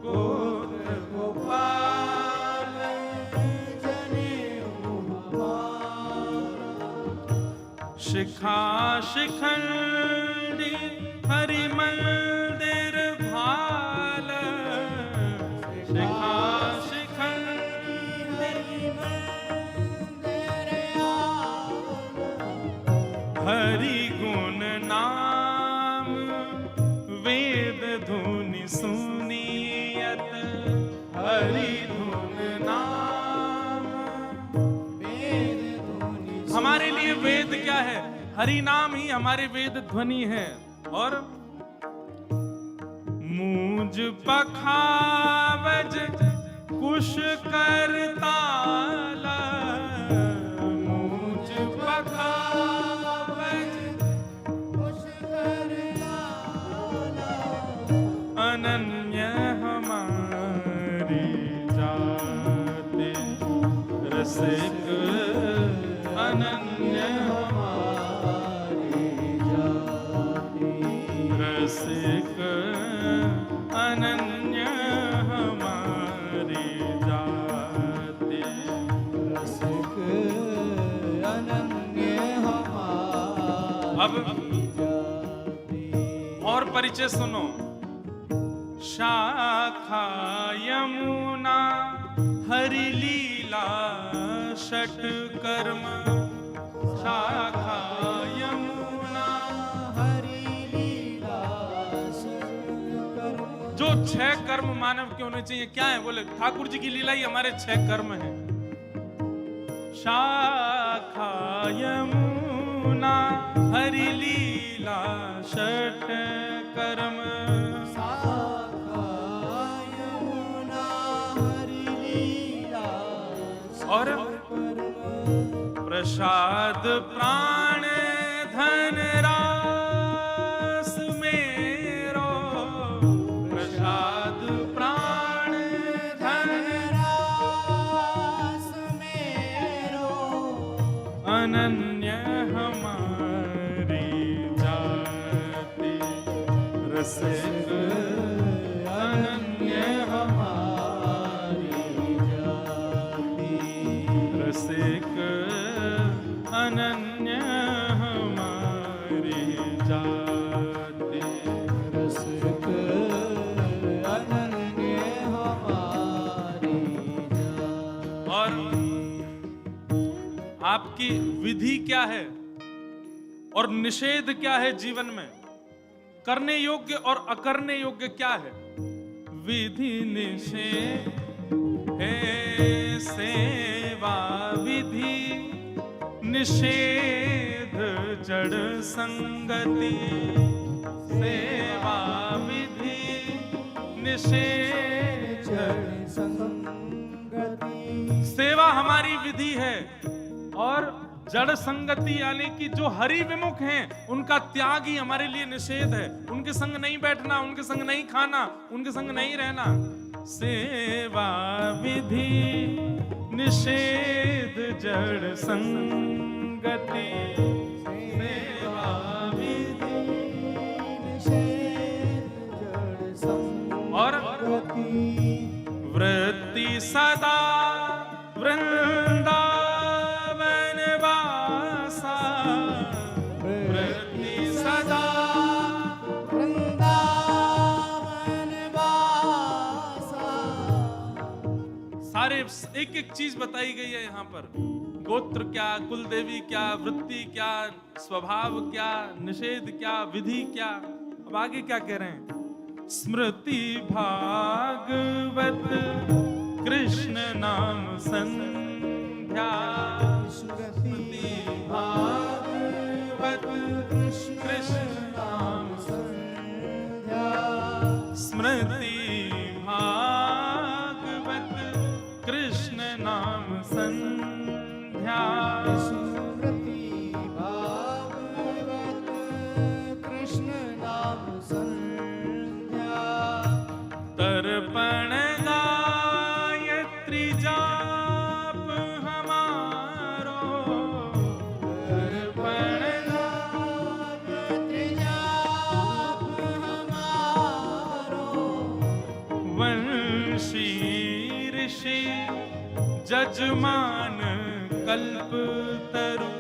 गोत्र गोपाल जनेऊ माला, शिखा शिखंडी हरि मंदिर भाल, शिखा हरि गुण नाम वेद धुनि सुनियत, हरि धुन नाम वेद धुनि। हमारे लिए वेद क्या है? हरि नाम ही हमारे वेद ध्वनि है। और मूज पखावज कुश करताला, मूज पखावज कुश करताला, अनन्य हमारी जाति रसिक, अनन्य हमारी जाति रसिक, अनन्य हमारी जाति रसिक, अनन्य हमारी जाति। और परिचय सुनो। शाखा यमुना हरि लीला षट कर्म, शाखा यमुना हरि लीला षट कर्म। जो 6 कर्म मानव के होने चाहिए, क्या है? बोले ठाकुर जी की लीला ही हमारे 6 कर्म है। शाखा यमुना हरि लीला षट कर्म, शाखा यमुना हरि लीला और प्रसाद प्राण धन रास मेरो, प्रसाद प्राण धन रास मेरो, अनन्य हमारी जाति रसिक, अनन्य हमारी जाति रसिक, अनन्य हमारी जाति रसिक, अनन्य हमारी जाति। और आपकी विधि क्या है और निषेध क्या है जीवन में? करने योग्य और अकरने योग्य क्या है? विधि निषेध है सेवा विधि, निषेध जड़ संगति, सेवा विधि निषेध जड़ संगति। सेवा हमारी विधि है और जड़ संगति यानी कि जो हरि विमुख हैं उनका त्याग ही हमारे लिए निषेध है। उनके संग नहीं बैठना, उनके संग नहीं खाना, उनके संग नहीं रहना। सेवा विधि निषेध जड़ संगति, सेवा विधि निषेध जड़ संगति। वृत्ति सदा वृंदावन वासा, वृत्ति सदा वृंदावन वासा। सारे एक एक चीज बताई गई है यहाँ पर। गोत्र क्या, कुल देवी क्या, वृत्ति क्या, स्वभाव क्या, निषेध क्या, विधि क्या। अब आगे क्या कह रहे हैं? स्मृति भागवत कृष्ण नाम संध्या, स्मृति भागवत कृष्ण नाम संध्या, स्मृति भागवत कृष्ण नाम संध्या, स्मृति भागवत कृष्ण नाम संध्या। तर्पण गायत्री जाप जजमान कल्प तरु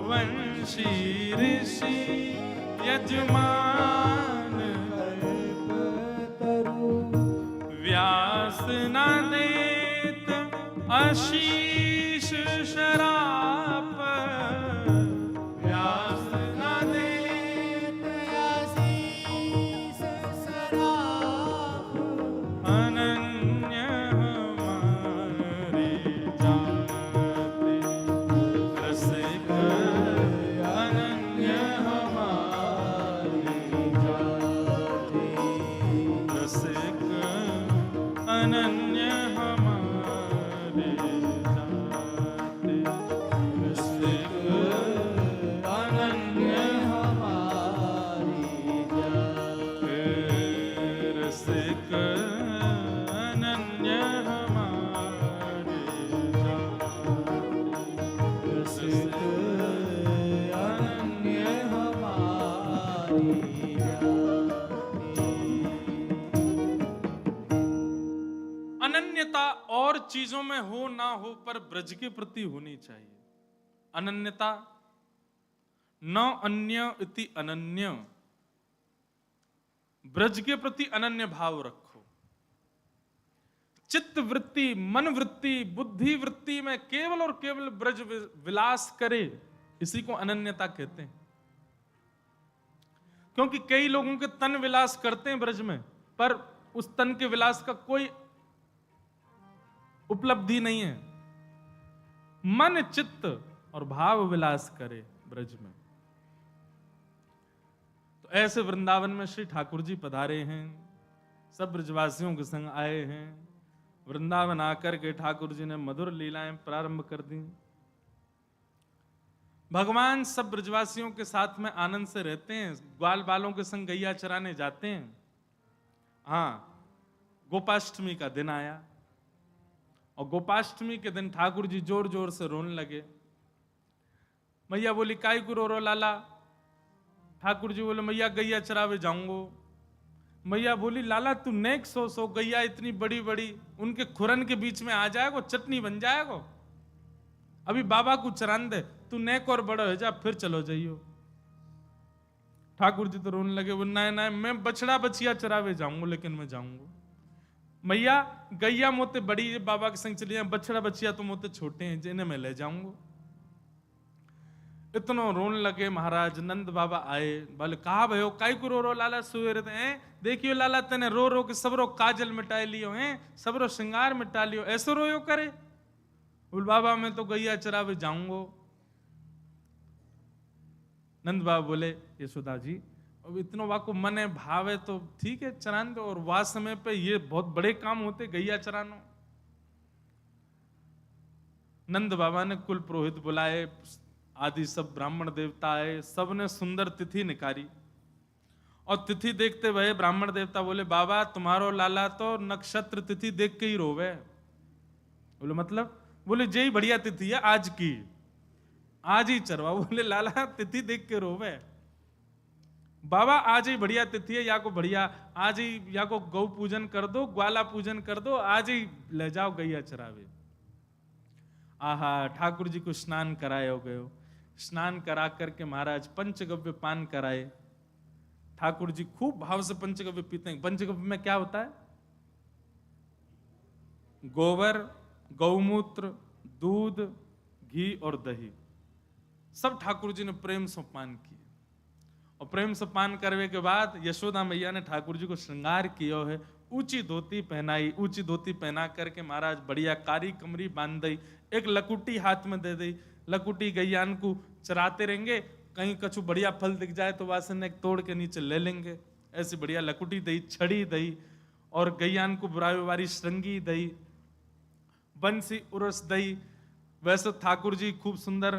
वंशी ऋषि यजमान कल्प तरु व्यास न देत आशीष शराप व्यास न देत आशीष शराप अनन्य हमारे जाते रसिक अनन्य हमारे जाते रसिक अनन्य हमारे जाते रसिक अनन्य हमारे जाते रसिक अनन्य हमारे जाते रसिक अनन्य हमारे जाते। अनन्यता और चीजों में हो ना हो पर ब्रज के प्रति होनी चाहिए। अनन्यता न अन्य इति अनन्य, ब्रज के प्रति अनन्य भाव रखो। चित्त वृत्ति, मन वृत्ति, बुद्धि वृत्ति में केवल और केवल ब्रज विलास करे, इसी को अनन्यता कहते हैं। क्योंकि कई लोगों के तन विलास करते हैं ब्रज में, पर उस तन के विलास का कोई उपलब्धि नहीं है। मन चित्त और भाव विलास करे ब्रज में। तो ऐसे वृंदावन में श्री ठाकुर जी पधारे हैं, सब ब्रजवासियों के संग आए हैं। वृंदावन आकर के ठाकुर जी ने मधुर लीलाएं प्रारंभ कर दी। भगवान सब ब्रजवासियों के साथ में आनंद से रहते हैं, ग्वाल बालों के संग गैया चराने जाते हैं। हाँ, गोपाष्टमी का दिन आया और गोपाष्टमी के दिन ठाकुर जी जोर जोर से रोने लगे। मैया बोली, काई को रो रो लाला? ठाकुर जी बोले, मैया गैया चरावे जाऊंगो। मैया बोली, लाला तू नेक सो गैया इतनी बड़ी बड़ी उनके खुरन के बीच में आ जाएगो, चटनी बन जाएगो। अभी बाबा को चरान दे, तू नेक और बड़ा हो जा, फिर चलो जाइयो। ठाकुर जी तो रोने लगे, वो ना मैं बछड़ा बछिया चरावे जाऊंगा, लेकिन मैं जाऊंगा। मैया गैया मोते बड़ी बाबा के संग चली जाए, बछड़ा बछिया तो मोते छोटे हैं, जिन्हें मैं ले जाऊंगा। इतनो रोने लगे। महाराज नंद बाबा आए, बोले कहा भयो काई को रो रो लाला सुवेरे हैं? देखियो लाला तने रो रो के सबरो काजल मिटा लियो हैं, सबरो श्रृंगार मिटा लियो, ऐसो रोयो करे? बोल बाबा मैं तो गैया चरावे जाऊंगो। नंद बाबा बोले, यशोदा जी अब इतनो वाको मन है भाव है तो ठीक है चरान दो, और वह समय पे ये बहुत बड़े काम होते गैया चरानो। नंद बाबा ने कुल पुरोहित बुलाए, आदि सब ब्राह्मण देवता आए, सबने सुंदर तिथि निकाली। और तिथि देखते हुए ब्राह्मण देवता बोले, बाबा तुम्हारो लाला तो नक्षत्र तिथि देख के ही रोवे। बोले मतलब? बोले जय बढ़िया तिथि है आज की, आज ही चरवा। बोले लाला तिथि देख के रोवे? बाबा आज ही बढ़िया तिथि है, या को बढ़िया आज ही या को गौ पूजन कर दो, ग्वाला पूजन कर दो, आज ही ले जाओ गैया चरावे। आहा, ठाकुर जी को स्नान कराए हो गए। स्नान करा करके महाराज पंचगव्य पान कराए। ठाकुर जी खूब भाव से पंचगव्य पीते हैं। पंचगव्य में क्या होता है? गोबर, गौमूत्र, दूध, घी और दही, सब ठाकुर जी ने प्रेम से पान किए। और प्रेम से पान करने के बाद यशोदा मैया ने ठाकुर जी को श्रृंगार किया है। ऊंची धोती पहनाई, ऊंची धोती पहना करके महाराज बढ़िया कारी कमरी बांध दी, एक लकुटी हाथ में दे दी। लकुटी गैयान को चराते रहेंगे, कहीं कछु बढ़िया फल दिख जाए तो वासन एक तोड़ के नीचे ले लेंगे। ऐसी बढ़िया लकुटी दई, छड़ी दई, और गैयान को बुराई श्रृंगी दई, बंसी उरस दई। वैसे ठाकुर जी खूब सुंदर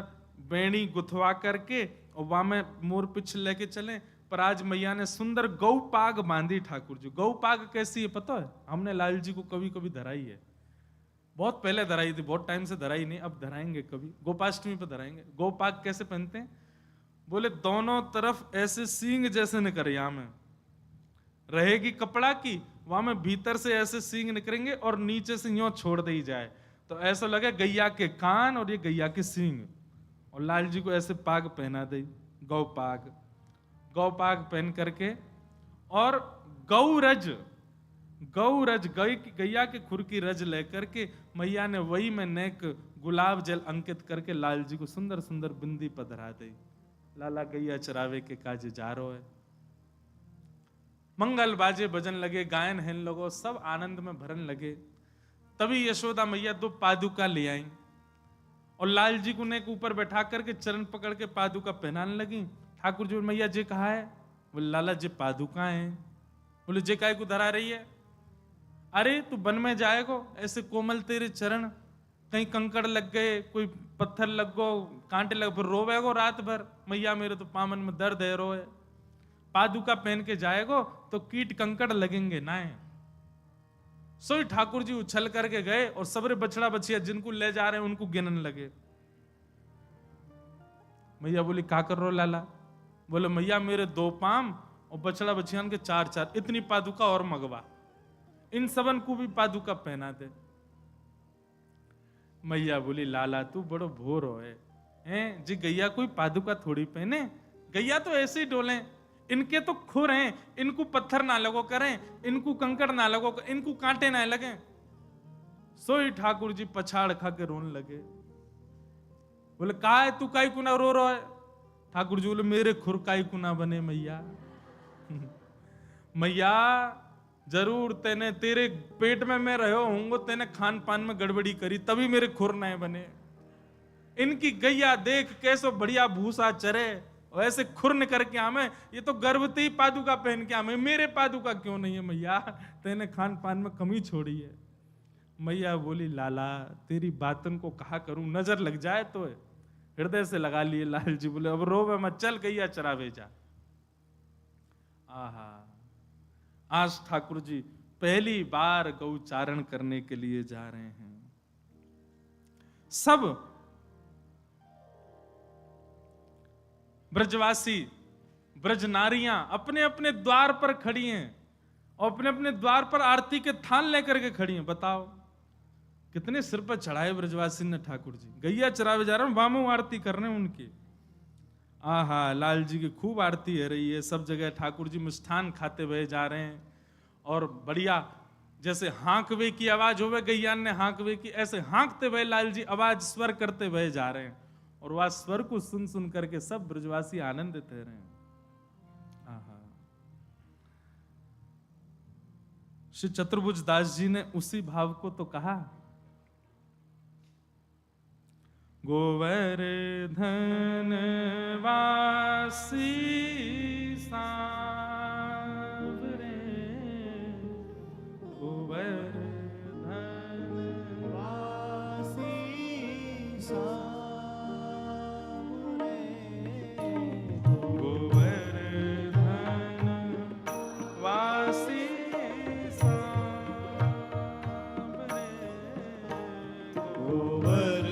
बेणी गुथवा करके और वहां में मोर पिछ लेके चले। पर आज मैया ने सुंदर गौ पाग बांधी ठाकुर जी। गौ पाग कैसी है पता है? हमने लाल जी को कभी कभी धराई है, बहुत पहले धराई थी, बहुत टाइम से धराई नहीं, अब धराएंगे कभी, गोपाष्टमी पे धराएंगे। गौ पाग कैसे पहनते हैं? बोले दोनों तरफ ऐसे सींग जैसे निकरिया में रहेगी कपड़ा की, वहां में भीतर से ऐसे सींग निकलेंगे और नीचे से यूं छोड़ दी जाए तो ऐसा लगे गैया के कान और ये गैया के सींग, और लाल जी को ऐसे पाग पहना दे, गौ पाग पहन करके, और गौरज गैया के खुर की रज लेकर के मैया ने वही में नेक गुलाब जल अंकित करके लाल जी को सुंदर सुंदर बिंदी पधरा दे। लाला गैया चरावे के काज जा रो है। मंगल बाजे भजन लगे, गायन हेन लगो, सब आनंद में भरन लगे। तभी यशोदा मैया 2 पादुका ले आई और लाल जी को नेक ऊपर बैठा करके चरण पकड़ के पादुका पहनाने लगी। ठाकुर जी मैया जी कहा है? बोले लाला जी पादुका है। बोले जे काय को धरा रही है? अरे तू वन में जाएगो, ऐसे कोमल तेरे चरण, कहीं कंकड़ लग गए, कोई पत्थर लग गो, कांटे लग, फिर रोवेगो रात भर। मैया मेरे तो पामन में दर्द है, रोए। पादुका पहन के जाएगो तो कीट कंकड़ लगेंगे ना है। सोई ठाकुर जी उछल करके गए और सबरे बछड़ा बछिया जिनको ले जा रहे हैं उनको गिनन लगे। मैया बोली का कर रो लाला? बोले मैया मेरे 2 पाम और बछड़ा बछियान के 4-4, इतनी पादुका और मगवा, इन सबन को भी पादुका पहना दे। मैया बोली लाला तू बड़ो भोर हो है जी, गैया कोई पादुका थोड़ी पहने, गैया तो ऐसे ही डोले, इनके तो खुर हैं, इनको पत्थर ना लगो करें, इनको कंकड़ ना लगो, इनको कांटे ना लगे। सोई ठाकुर जी पछाड़ खा के रोने लगे। बोले का है तू काई कुना रो रहा है? ठाकुर जी बोले मेरे खुर काई कुना बने मैया। मैया जरूर तेने, तेरे पेट में मैं रहो होंगे, तेने खान पान में गड़बड़ी करी तभी मेरे खुर नए बने। इनकी गैया देख कैसो बढ़िया भूसा चरे, ऐसे खुरन करके आमे, ये तो गर्भवती पादुका पहन के आमे, मेरे पादुका क्यों नहीं है मैया? तेने खान पान में कमी छोड़ी है। मैया बोली लाला तेरी बातन को कहा करूं, नजर लग जाए तो है। हृदय से लगा लिए। लाल जी बोले अब रोवे मत, चल गैया चरावे जा। आहा, आज ठाकुर जी पहली बार गौचारण करने के लिए जा रहे हैं। सब ब्रजवासी ब्रज नारियां अपने अपने द्वार पर खड़ी हैं और अपने अपने द्वार पर आरती के थान लेकर के खड़ी हैं। बताओ कितने सिर पर चढ़ाए ब्रजवासी ने ठाकुर जी। गैया चरावे जा रहे हैं, वामो आरती कर रहे हैं उनकी। आहा, लाल जी की खूब आरती हो रही है। सब जगह ठाकुर जी मिष्ठान खाते हुए जा रहे हैं और बढ़िया जैसे हाँकवे की आवाज होवे, गैया ने हाँकवे की, ऐसे हाँकते हुए लाल जी आवाज स्वर करते हुए जा रहे हैं और वह स्वर को सुन सुन करके सब ब्रजवासी आनंदित रहे हैं। आहा, श्री चतुर्भुज दास जी ने उसी भाव को तो कहा, गोवर्धन वासी सांवरे, गोवर्धन वासी सांवरे, गोवर्धन वासी सांवरे, गोवर्धन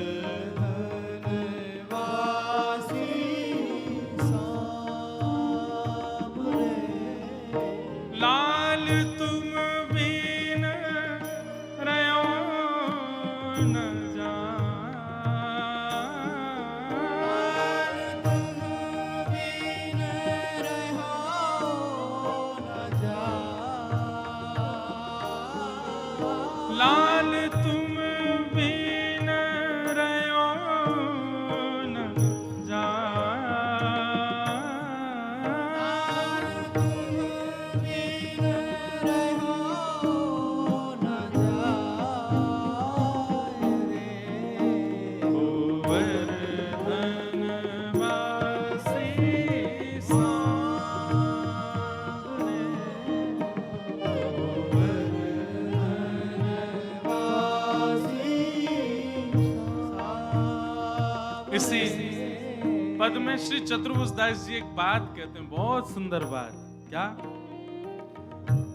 इसी पद में श्री चतुर्भुज दास जी एक बात कहते हैं, बहुत सुंदर बात। क्या?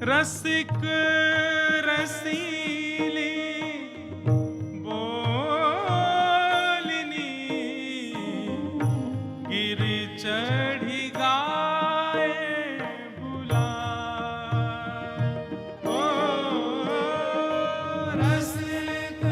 रसिक रसीली बोलिनी गिरि चढ़ी गाए बुलाए, ओ रसिक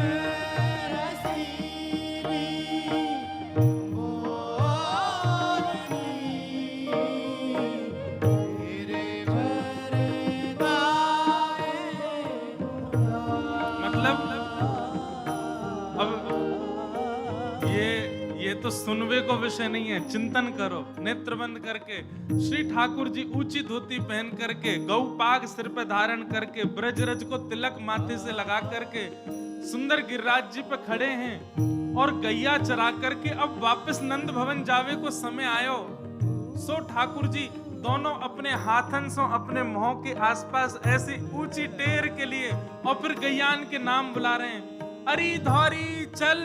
ये तो सुनवे को विषय नहीं है, चिंतन करो नेत्र बंद करके। श्री ठाकुर जी ऊंची धोती पहन करके, गौ पाग सिर पे धारण करके, ब्रजरज को तिलक माथे से लगा करके सुंदर गिरिराज जी पे खड़े हैं और गैया चरा करके अब वापस नंद भवन जावे को समय आयो। सो ठाकुर जी दोनों अपने हाथन से अपने मुंह के आसपास ऐसी ऊंची टेर के लिए और फिर गैयान के नाम बुला रहे हैं, अरी धौरी चल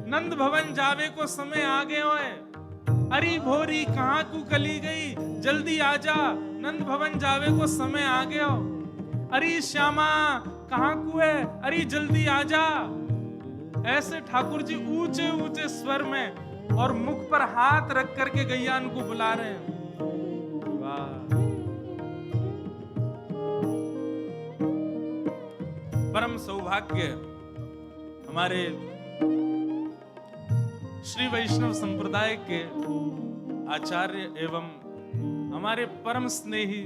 नंद भवन जावे को समय आ गए होए, अरी भोरी कहाँ को कली गई जल्दी आजा नंद भवन जावे को समय आ गयो, अरी श्यामा कहाँ को है अरे जल्दी आजा। ऐसे ठाकुर जी ऊंचे ऊंचे स्वर में और मुख पर हाथ रख करके गैयान को बुला रहे हैं। वाह, परम सौभाग्य हमारे श्री वैष्णव संप्रदाय के आचार्य एवं हमारे परम स्नेही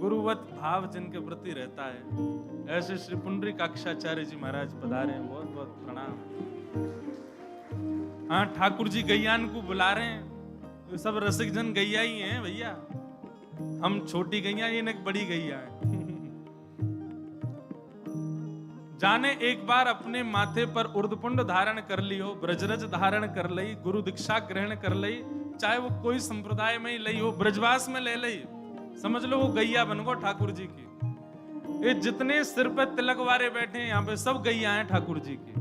गुरुवत भाव जिनके प्रति रहता है, ऐसे श्री पुंडरीकाक्षाचार्य जी महाराज पधारे हैं, बहुत बहुत प्रणाम। हाँ, ठाकुर जी गैयान को बुला रहे हैं, तो सब रसिक जन गैया ही हैं भैया, हम छोटी गैया, ये एक बड़ी गैया है। जाने एक बार अपने माथे पर उर्दपुंड धारण कर लियो, ब्रजरज धारण कर लई, गुरु दीक्षा ग्रहण कर लई, चाहे वो कोई संप्रदाय में ही लई हो, ब्रजवास में ले लई, समझ लो वो गैया बन गो ठाकुर जी की। ये जितने सिर पे तिलक वारे बैठे हैं यहाँ पे सब गैया हैं ठाकुर जी की।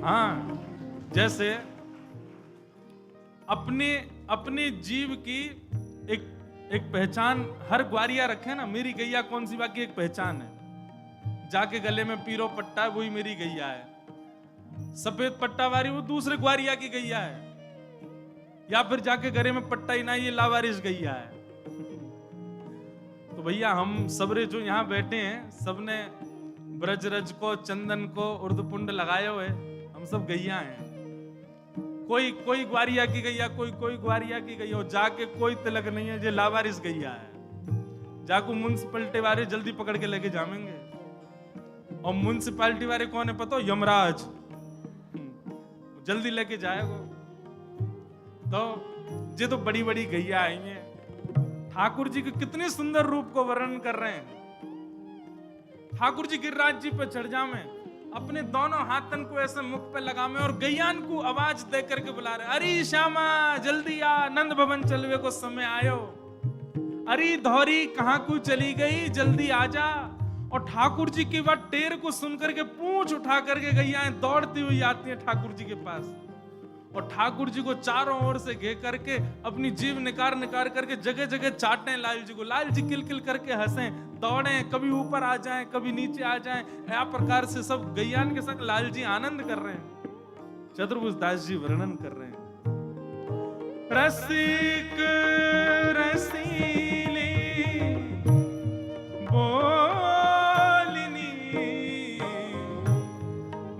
हाँ, जैसे अपने जीव की एक पहचान हर ग्वारिया रखे ना, मेरी गैया कौन सी बाकी एक पहचान है। जाके गले में पीरो पट्टा है, वही मेरी गैया है। सफेद पट्टा वारी वो दूसरे ग्वारिया की गैया है, या फिर जाके गले में पट्टा ही ना, ये लावारिस गैया है। तो भैया हम सबरे जो यहाँ बैठे हैं सबने ब्रजरज को, चंदन को, उर्दपुंड लगाए हुए, हम सब गैया हैं। कोई ग्वारिया की गैया, कोई ग्वारिया की गैया, जाके कोई तिलक नहीं है, ये लावारिस गैया है। जाको म्युनिसिपैलिटी वाले जल्दी पकड़ के लेके जाएंगे। और म्युनिसिपैलिटी वाले कौन है पता हो? यमराज, जल्दी लेके जाएगा। तो ये तो बड़ी बड़ी गैया आई हैं। ठाकुर जी के कितने सुंदर रूप को वर्णन कर रहे हैं। ठाकुर जी गिरिराज जी पे चढ़ जामे, अपने दोनों हाथन को ऐसे मुख पे लगामे और गैयान को आवाज दे करके बुला रहे, अरे श्यामा जल्दी आ, नंद भवन चलवे को समय आयो, अरे धौरी कहाँ को चली गई जल्दी आजा। और ठाकुर जी की बात टेर को सुनकर के पूंछ उठा करके गैयाएं दौड़ती हुई आती हैं ठाकुर जी के पास, और ठाकुर जी को चारों ओर से घेर करके अपनी जीभ निकार करके जगह जगह चाटने लाल जी को। लाल जी किल किल करके हंसे, दौड़े, कभी ऊपर आ जाएं, कभी नीचे आ जाएं। या प्रकार से सब गैयान के संग लाल जी आनंद कर रहे हैं। चतुर्भुज दास जी वर्णन कर रहे हैं, रसिक रसीले बोलिनी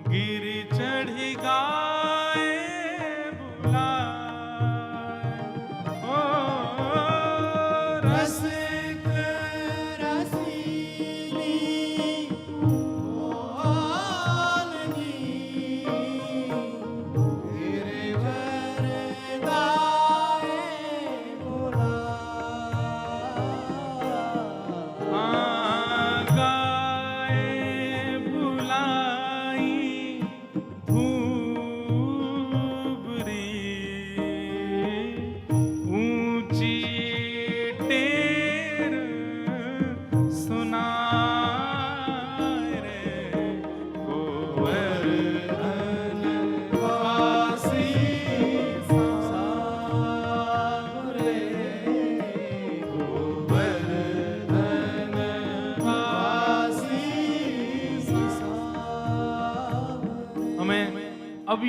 गिरि चढ़ी गाए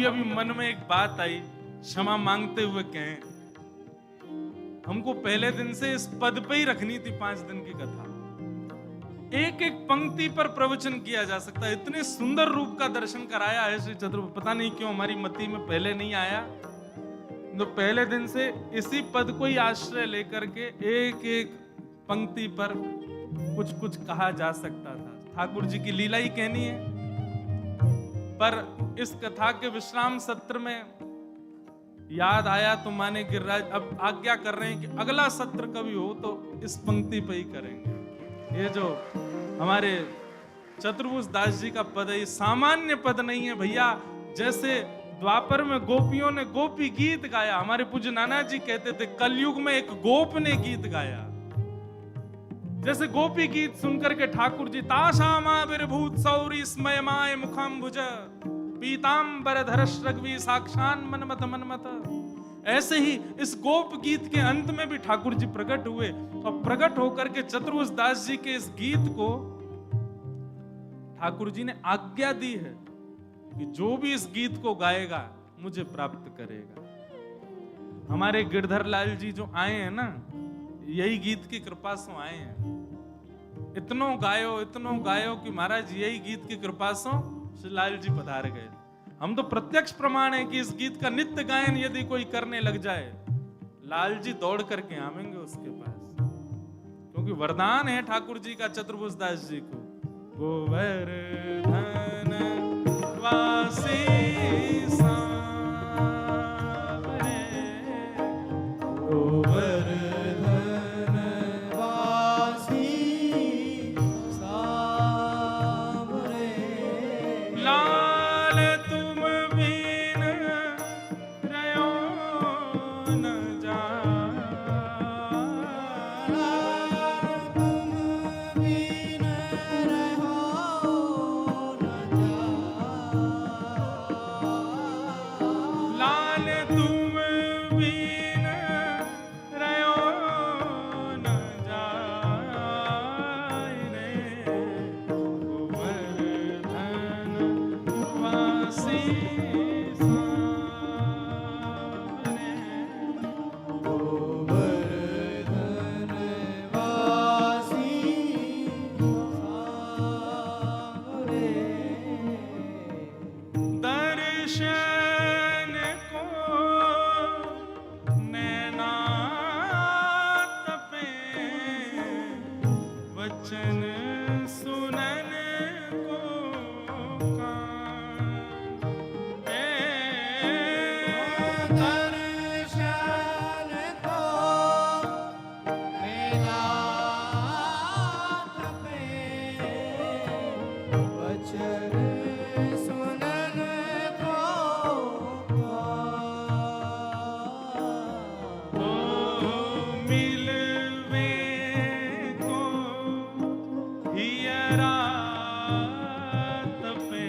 अभी मन में एक बात आई, क्षमा मांगते हुए कहें, हमको पहले दिन से इस पद पे ही रखनी थी 5 दिन की कथा। एक एक पंक्ति पर प्रवचन किया जा सकता है, इतने सुंदर रूप का दर्शन कराया है श्री चतुर्भुज। पता नहीं क्यों हमारी मति में पहले नहीं आया, तो पहले दिन से इसी पद को ही आश्रय लेकर के एक एक पंक्ति पर कुछ कुछ कहा जा सकता था। ठाकुर जी की लीला ही कहनी है। पर इस कथा के विश्राम सत्र में याद आया तो माने गिरिराज अब आज्ञा कर रहे हैं कि अगला सत्र कभी हो तो इस पंक्ति पे ही करेंगे। ये जो हमारे चतुर्भुज दास जी का पद है, ये सामान्य पद नहीं है भैया। जैसे द्वापर में गोपियों ने गोपी गीत गाया, हमारे पूज्य नाना जी कहते थे कलयुग में एक गोप ने गीत गाया। जैसे गोपी गीत सुनकर के ठाकुर जी ताशामाविर्भूत सौरी स्मयमाय मुखाम्बुज पीतांबर धरश रघवी साक्षान मनमत मनमत, ऐसे ही इस गोप गीत के अंत में भी ठाकुर जी प्रकट हुए और प्रकट होकर के चतुर्भुज दास जी के इस गीत को ठाकुर जी ने आज्ञा दी है कि जो भी इस गीत को गाएगा मुझे प्राप्त करेगा। हमारे गिरधर लाल जी जो आए हैं ना, यही गीत की कृपा से आए हैं। इतनो गायो कि महाराज यही गीत की कृपा से श्री लाल जी पधार गए। हम तो प्रत्यक्ष प्रमाण है कि इस गीत का नित्य गायन यदि कोई करने लग जाए, लाल जी दौड़ करके आवेंगे उसके पास, क्योंकि वरदान है ठाकुर जी का चतुर्भुज दास जी को, गोवर्धन वासी सांवरे, गोवर्धन वासी सांवरे, लाल तुम बिन रयो न जाए, लाल तुम बिन रहो न जाए, लाल तुम बिन रयो न जाए रे, गोवर्धन वासी सांवरे, गोवर्धन वासी सांवरे, दर्शन को नैना तपे, वचन सुनन को कान, दर्शन को नैना तपे, वचन सुनन को कान, मिलवे को हियरा तपे,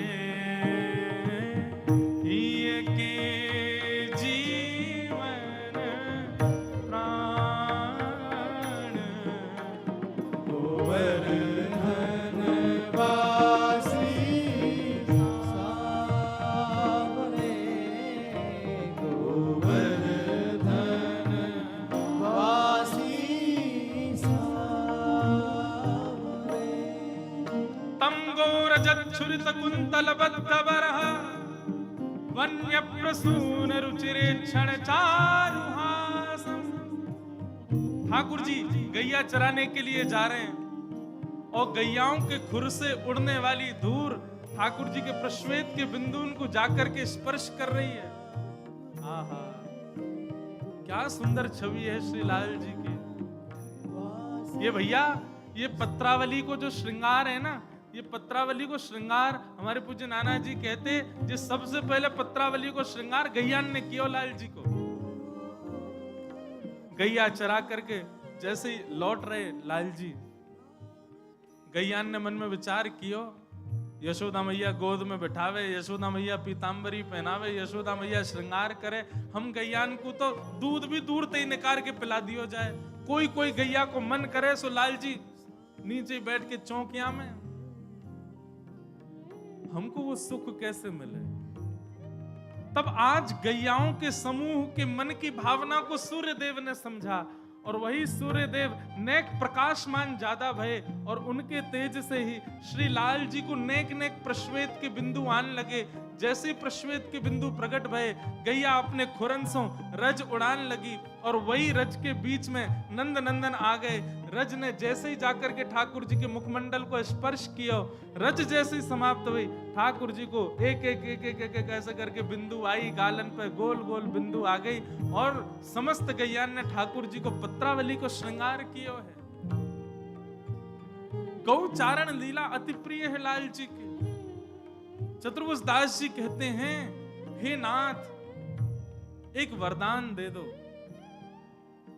हिय के जीवन प्राण, गोवर्धन वासी सांवरे, गोवर्धन वासी सांवरे, तम गौरजच्छुरित कुंतल बद्ध बरह, वन्य प्रसून रुचिरे क्षण चारुहासम। ठाकुर जी गैया चराने के लिए जा रहे हैं और गैयाओं के खुर से उड़ने वाली धूल ठाकुर जी के प्रश्वेत के बिंदु उनको जाकर के स्पर्श कर रही है। आहा, क्या सुंदर छवि है श्री लाल जी की। ये भैया, ये पत्रावली को जो श्रृंगार है ना, ये पत्रावली को श्रृंगार हमारे पूज्य नाना जी कहते, जो सबसे पहले पत्रावली को श्रृंगार गैयान ने किया लाल जी को। गैया चरा करके जैसे ही लौट रहे लाल जी, गैयान ने मन में विचार कियो, यशोदा मैया गोद में बिठावे, यशोदा मैया पीतांबरी पहनावे, यशोदा मैया श्रृंगार करे, हम गैयान को तो दूध भी दूर से ही निकाल के पिला दियो जाए। कोई कोई गैया को मन करे सो लाल जी नीचे बैठ के चौकिया में, हमको वो सुख कैसे मिले। तब आज गैयाओं के समूह के मन की भावना को सूर्य देव ने समझा और वही सूर्य देव नेक प्रकाशमान ज्यादा भये और उनके तेज से ही श्री लाल जी को नेक नेक प्रश्वेत के बिंदु आने लगे। जैसे प्रश्वेत के बिंदु प्रकट भये, गैया अपने खुरन से रज उड़ान लगी और वही रज के बीच में नंद नंदन आ गए। रज ने जैसे ही जाकर के ठाकुर जी के मुखमंडल को स्पर्श किया, रज जैसे ही समाप्त हुई, ठाकुर जी को एक एक एक एक एक, एक ऐसे करके बिंदु आई, गालन पे गोल गोल बिंदु आ गई, और समस्त गैयान ने ठाकुर जी को पत्रावली को श्रृंगार किया है। गौचारण लीला अति प्रिय है लाल जी की। चतुर्भुज दास जी कहते हैं, हे नाथ एक वरदान दे दो।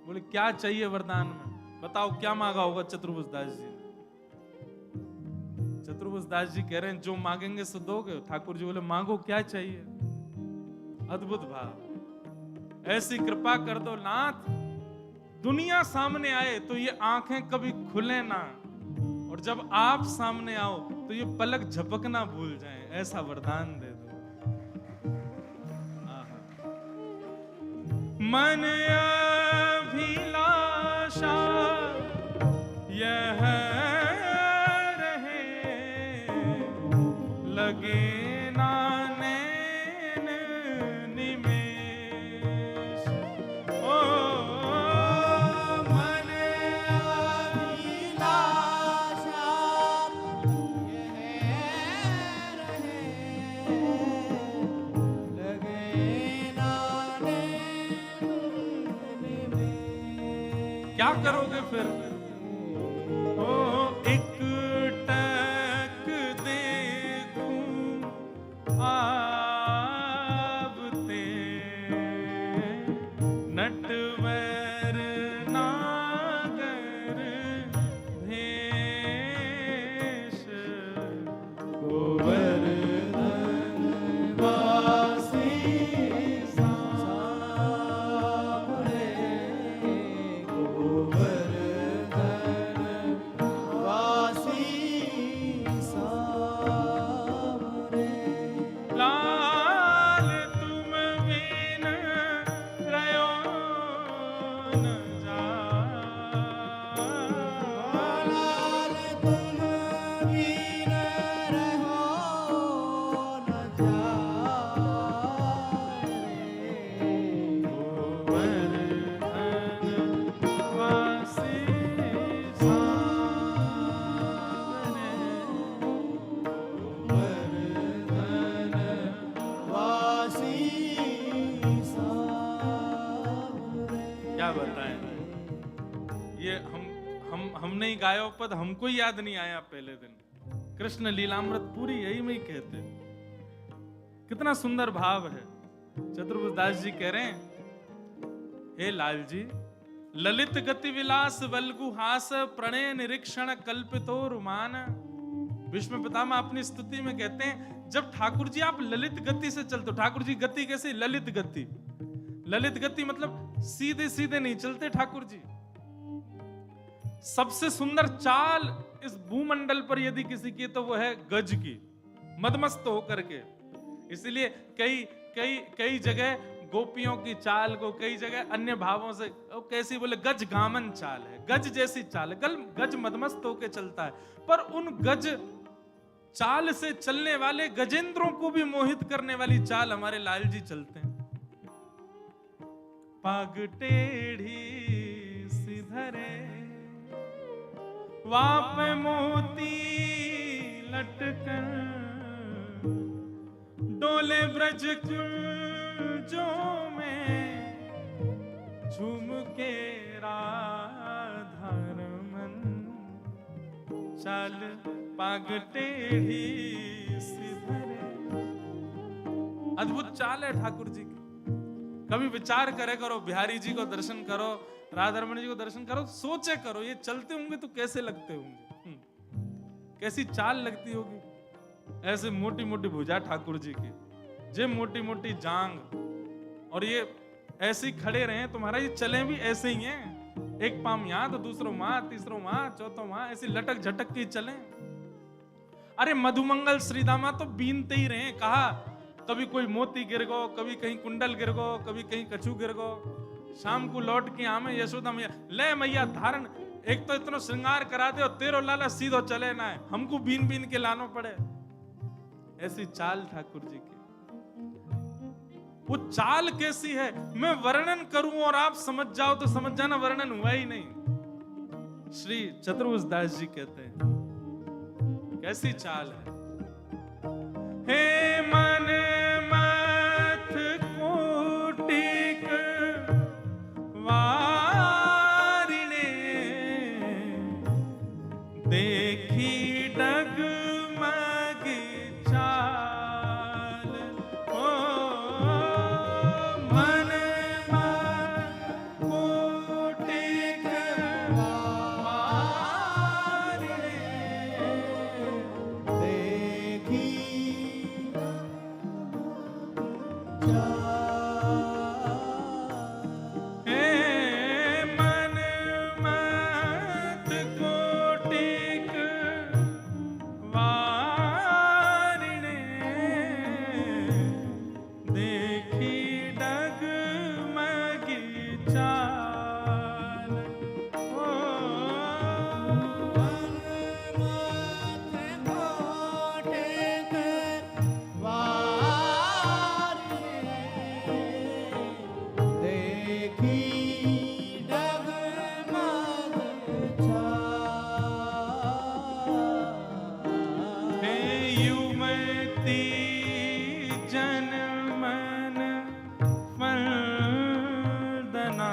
बोले क्या चाहिए वरदान में, बताओ क्या मांगा होगा चतुर्भुज दास जी ने। चतुर्भुज दास जी कह रहे हैं जो मांगेंगे सो दोगे। ठाकुर जी बोले मांगो क्या चाहिए। अद्भुत भाव, ऐसी कृपा कर दो नाथ, दुनिया सामने आए तो ये आंखें कभी खुले ना, और जब आप सामने आओ तो ये पलक झपकना भूल जाएं, ऐसा वरदान दे दो। मन अभिलाषा यह रहे, लगे ना नैन निमेष। ओ मन अभिलाषा यह रहे, लगे ना नैन निमेष। क्या करोगे फिर? ओ एक टक देखूं आवते, नटवर नागर भेष, गोवर्धन वासी सामरे, गोवर्धन वासी सामरे। लाल तुम बिन रयो न जाए। लाल तुम बिन रहो न जाए, गोवर्धन वासी सामने, गोवर्धन वासी सामरे। क्या बताएं, ये हमने ही गाया पद, हमको ही याद नहीं आया पहले दिन। कृष्ण लीलामृत पूरी यही में ही कहते, कितना सुंदर भाव है। चतुर्भुज दास जी कह रहे हैं, हे लाल जी, ललित गति विलास वल्गु हास, प्रणय निरीक्षण कल्पितो रुमान। भीष्म पितामह अपनी स्तुति में कहते हैं, जब ठाकुर जी आप ललित गति से चलते हो, ठाकुर जी गति कैसी, ललित गति। ललित गति मतलब सीधे सीधे नहीं चलते ठाकुर जी। सबसे सुंदर चाल इस भूमंडल पर यदि किसी की तो वो है गज की, मदमस्त होकर के। इसलिए कई कई कई जगह गोपियों की चाल को कई जगह अन्य भावों से कैसी बोले, गज गामन चाल है, गज जैसी चाल है। गज मदमस्त होकर चलता है, पर उन गज चाल से चलने वाले गजेंद्रों को भी मोहित करने वाली चाल हमारे लाल जी चलते हैं। पग टेढ़ी सिधरे, वाप मोती लटकर, डोले ब्रज कुंजों में, झूम के राधारमन, चाल पाग टेढ़ी सिधरे। अद्भुत चाल है ठाकुर जी की। कभी विचार करे करो, बिहारी जी को दर्शन करो, राधारमण जी को दर्शन करो, सोचे करो ये चलते होंगे तो कैसे लगते होंगे, कैसी चाल लगती होगी। ऐसे मोटी मोटी भुजा ठाकुर जी की, जे मोटी मोटी जांग, और ये ऐसे ही खड़े रहे तुम्हारा, ये चले भी ऐसे ही हैं, एक पाम यहाँ तो दूसरों वहां, तीसरों वहां, चौथों वहां, ऐसी लटक झटक के चले। अरे मधुमंगल श्रीदामा तो बीनते ही रहे, कहा कभी कोई मोती गिर गो, कभी कहीं कुंडल गिर गो, कभी कहीं कछू गिर गो। शाम को लौट के आमे यशोदा मैया, ले मैया धारण, एक तो इतना श्रृंगार करा दे और तेरो लाला सीधो चले ना है, हमको बीन बीन के लानो पड़े। ऐसी चाल ठाकुर जी की। वो चाल कैसी है मैं वर्णन करूं और आप समझ जाओ तो समझ जाना वर्णन हुआ ही नहीं। श्री चतुर्भुज दास जी कहते हैं, कैसी चाल है। हे मन मथ कोटिक वारिणे, देखी डगमग चाल। ओ मन मथ कोटिक वारिणे, देखी हे मन मत कोटिक वारिणे, देखी डगमगी चाल। ओ हे युवती जनमन फलदना,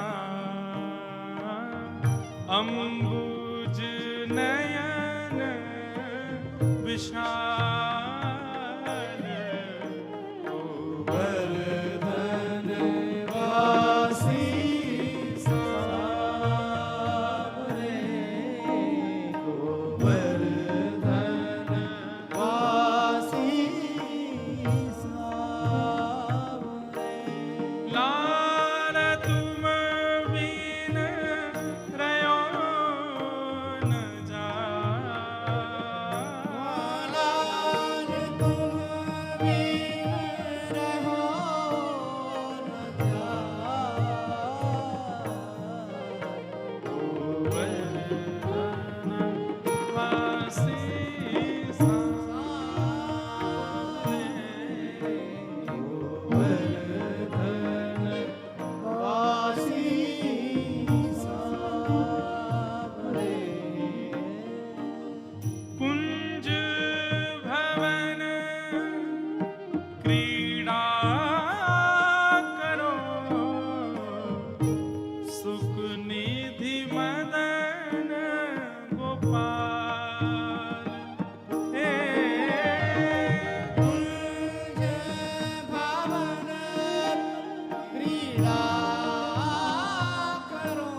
अम्बुज नयन विशाल। ओ वर्धन वासी सावरे, गोवर्धन वासी सावरे। लाल तुम बिन रयो न जाय, लाल तुम बिन रहो न जाय। गोवर्धन वासी सावरे, गोवर्धन वासी सावरे। कुंज भवन क्रीड़ा करो, सुख निधि मदन गोपाल। हे कुंज भवन क्रीड़ा करो,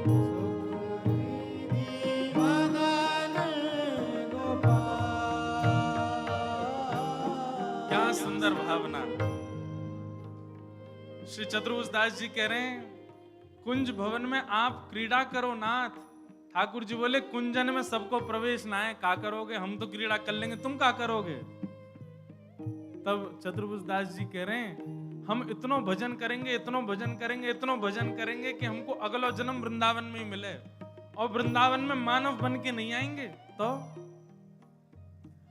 सुख निधि मदन गोपाल। क्या सुंदर भावना। श्री चतुर्भुज दास जी कह रहे हैं, कुंज भवन में आप क्रीड़ा करो नाथ। ठाकुर जी बोले, कुंजन में सबको प्रवेश ना है, का करोगे, हम तो क्रीड़ा कर लेंगे, तुम का करोगे। तब चतुर्भुज दास जी कह रहे हैं, हम इतनो भजन करेंगे, इतनो भजन करेंगे, इतनो भजन करेंगे कि हमको अगला जन्म वृंदावन में ही मिले, और वृंदावन में मानव बन के नहीं आएंगे, तो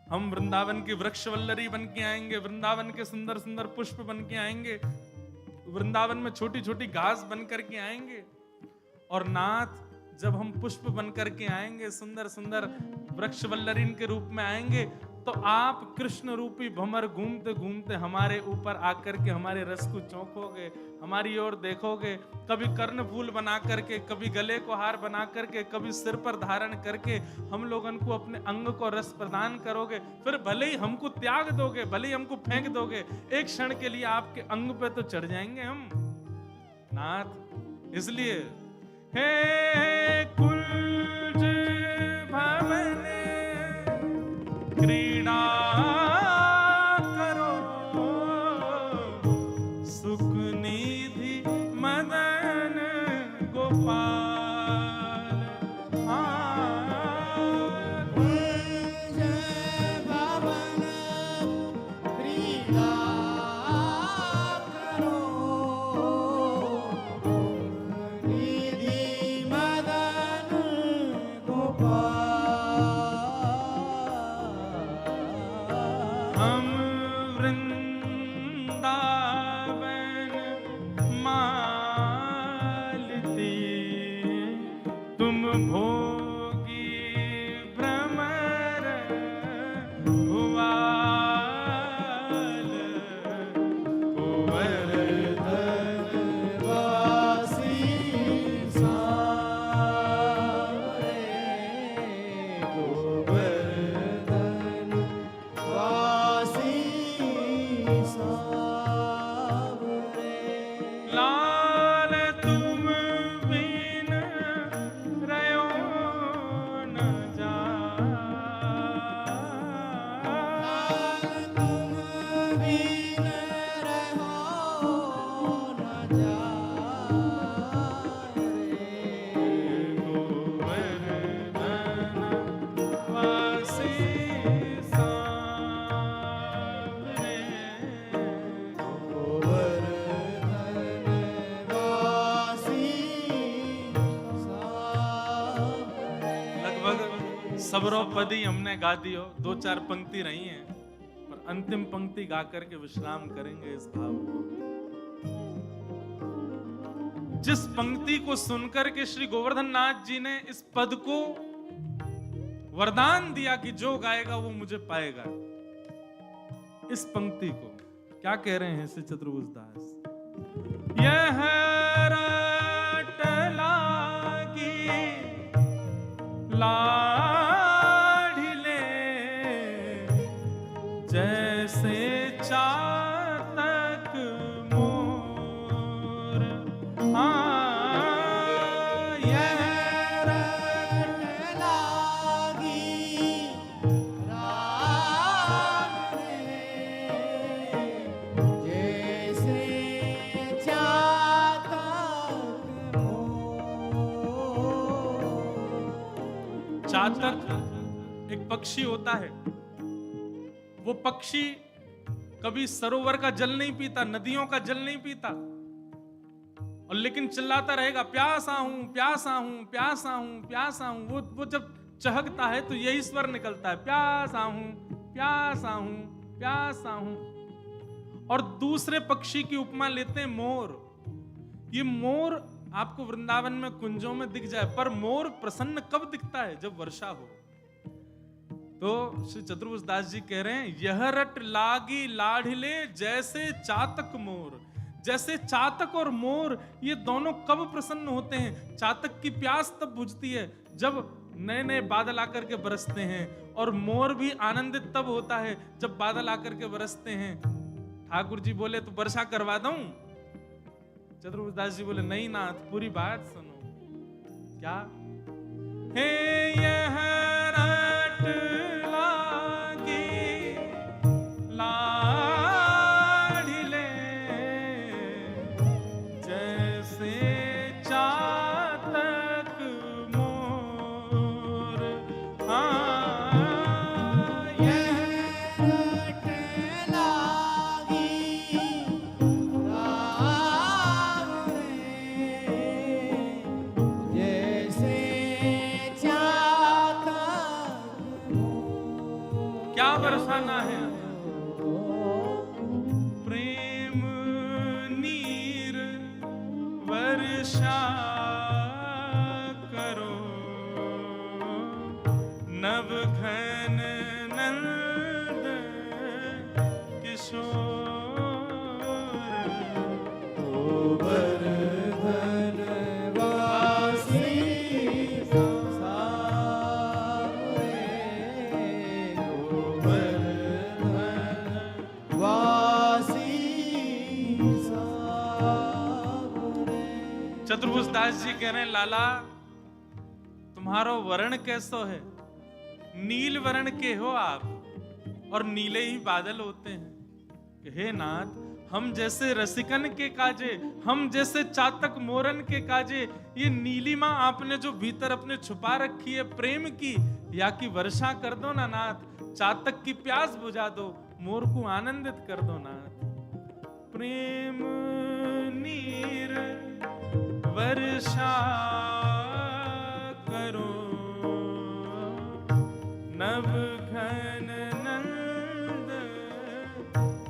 हम वृंदावन की वृक्षवल्लरी बन के आएंगे, वृंदावन के सुंदर सुंदर पुष्प बन के आएंगे, वृंदावन में छोटी छोटी घास बन करके आएंगे। और नाथ, जब हम पुष्प बन करके आएंगे, सुंदर सुंदर वृक्षवल्लरीन के रूप में आएंगे, तो आप कृष्ण रूपी भंवर घूमते घूमते हमारे ऊपर आकर के हमारे रस को चौंकोगे, हमारी ओर देखोगे, कभी कर्ण फूल बना करके, कभी गले को हार बना करके, कभी सिर पर धारण करके हम लोगन को अपने अंग को रस प्रदान करोगे। फिर भले ही हमको त्याग दोगे, भले ही हमको फेंक दोगे, एक क्षण के लिए आपके अंग पे तो चढ़ जाएंगे हम नाथ। इसलिए हे कुंज भवन क्रीड़ा करो, सुख निधि मदन गोपाल। कुंज भवन क्रीड़ा करो, निधि मदन गोपाल। हम वृंदावन मालती भोगी भ्रमर भुआल गोवर्धन वासी सावरे गोवर्धन वासी सावरे लाल तुम बिन रयो न जाए तुम बिन रहो न जाए गोवर्धन वासी सांवरे गोवर्धन वासी सावरे लगभग सबरो पदी हमने गा दियो, दो चार पंक्ति रही हैं, पर अंतिम पंक्ति गा करके विश्राम करेंगे इस भाव को। जिस पंक्ति को सुनकर के श्री गोवर्धन नाथ जी ने इस पद को वरदान दिया कि जो गाएगा वो मुझे पाएगा, इस पंक्ति को क्या कह रहे हैं श्री चतुर्भुज दास? यह रट लागी लाढ़िले जैसे चातक मोर। यह रट लागी राम रे जैसे चातक मोर। चातक एक पक्षी होता है। वो पक्षी कभी सरोवर का जल नहीं पीता, नदियों का जल नहीं पीता, और लेकिन चिल्लाता रहेगा प्यासा हूं प्यासा हूं प्यासा हूं प्यासा हूं। वो जब चहकता है तो यही स्वर निकलता है, प्यासा हूं प्यासा हूं प्यासा हूं। और दूसरे पक्षी की उपमा लेते हैं मोर। ये मोर आपको वृंदावन में कुंजों में दिख जाए, पर मोर प्रसन्न कब दिखता है? जब वर्षा हो। तो श्री चतुर्भुज दास जी कह रहे हैं यह रट लागी लाढ़िले जैसे चातक मोर। जैसे चातक और मोर ये दोनों कब प्रसन्न होते हैं? चातक की प्यास तब बुझती है जब नए नए बादल आकर के बरसते हैं, और मोर भी आनंदित तब होता है जब बादल आकर के बरसते हैं। ठाकुर जी बोले तो वर्षा करवा दूं? चतुर्भुज दास जी बोले नहीं नाथ, पूरी बात सुनो। क्या? हे यह रट लागी लाढ़िले जैसे चातक मोर। यह रट लागी राम रे जैसे चातक मोर। क्या बरसाना है? प्रेम नीर वर्षा करो नव घन नंद किशोर। गोवर्धन वासी सावरे गोवर्धन वासी सावरे। चतुर्भुज दास जी कह रहे हैं लाला तुम्हारो वर्ण कैसो है? नील वर्ण के हो आप, और नीले ही बादल होते हैं। कि हे नाथ, हम जैसे रसिकन के काजे, हम जैसे चातक मोरन के काजे, ये नीलिमा आपने जो भीतर अपने छुपा रखी है प्रेम की, या की वर्षा कर दो ना नाथ। चातक की प्यास बुझा दो, मोर को आनंदित कर दो नाथ। प्रेम नीर वर्षा करो नभ घन नंद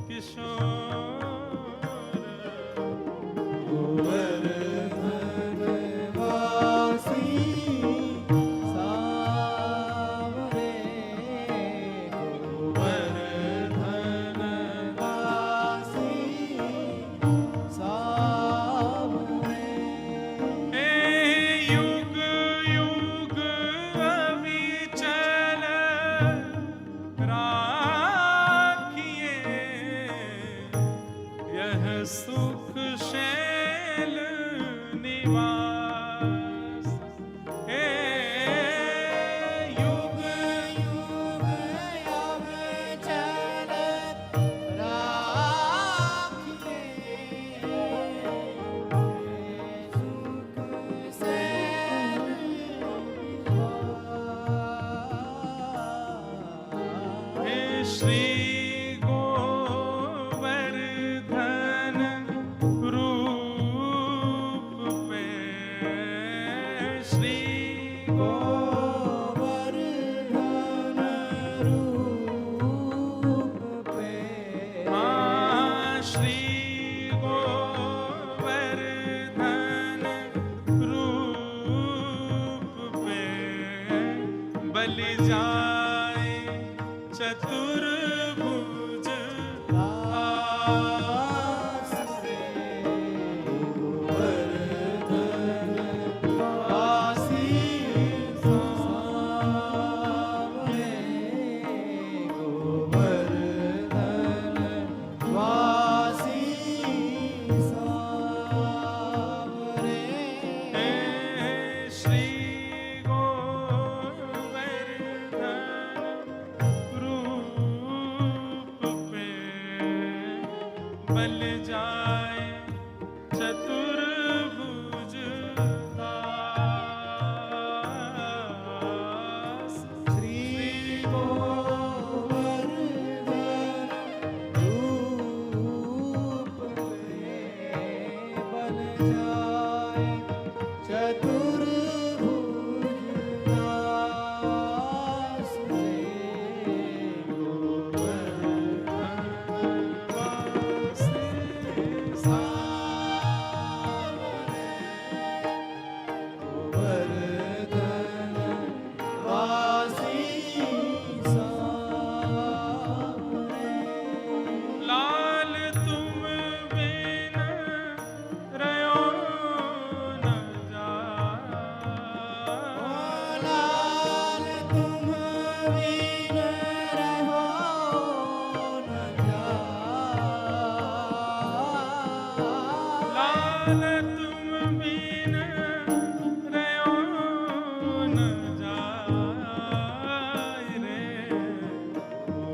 किशोर। गोवर्धन वासी यह सुख शैल निवास हे युग युग अब चलत राखिए सुख सैल हे श्री गोवर्धन रूप पे श्री गोवर्धन रूप पे हाँ श्री गोवर्धन रूप पे बल जाए चतुर्भुज दास से गोवर्धन वासी सावरे गोवर्धन वासी सावरे हे श्री गोवर्धन रूप पे बल जाए चतुर्भुज दास श्री गोवर्धन रूप पे बन जाए चतुर्भुज दास से गोवर्धन वासी सावरे लाल तुम बिन रयो न जाए लाल तुम बिन रहो न लाल तुम बिन रयो न जाए रे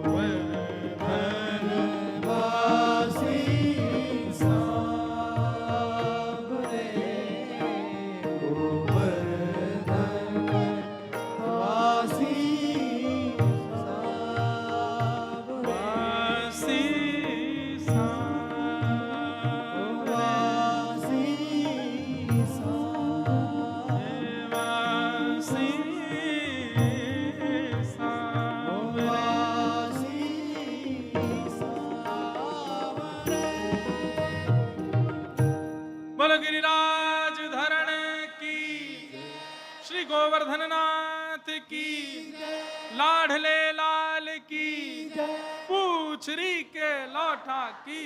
गोवर्धन वासी सावरे गोवर्धन वासी सावरे वासी सावरे वासी सावरे वासी सावरे वासी सावरे बोल गिरिराज धरण की श्री गोवर्धन नाथ की लाडले लाल की पूछरी के लौठा की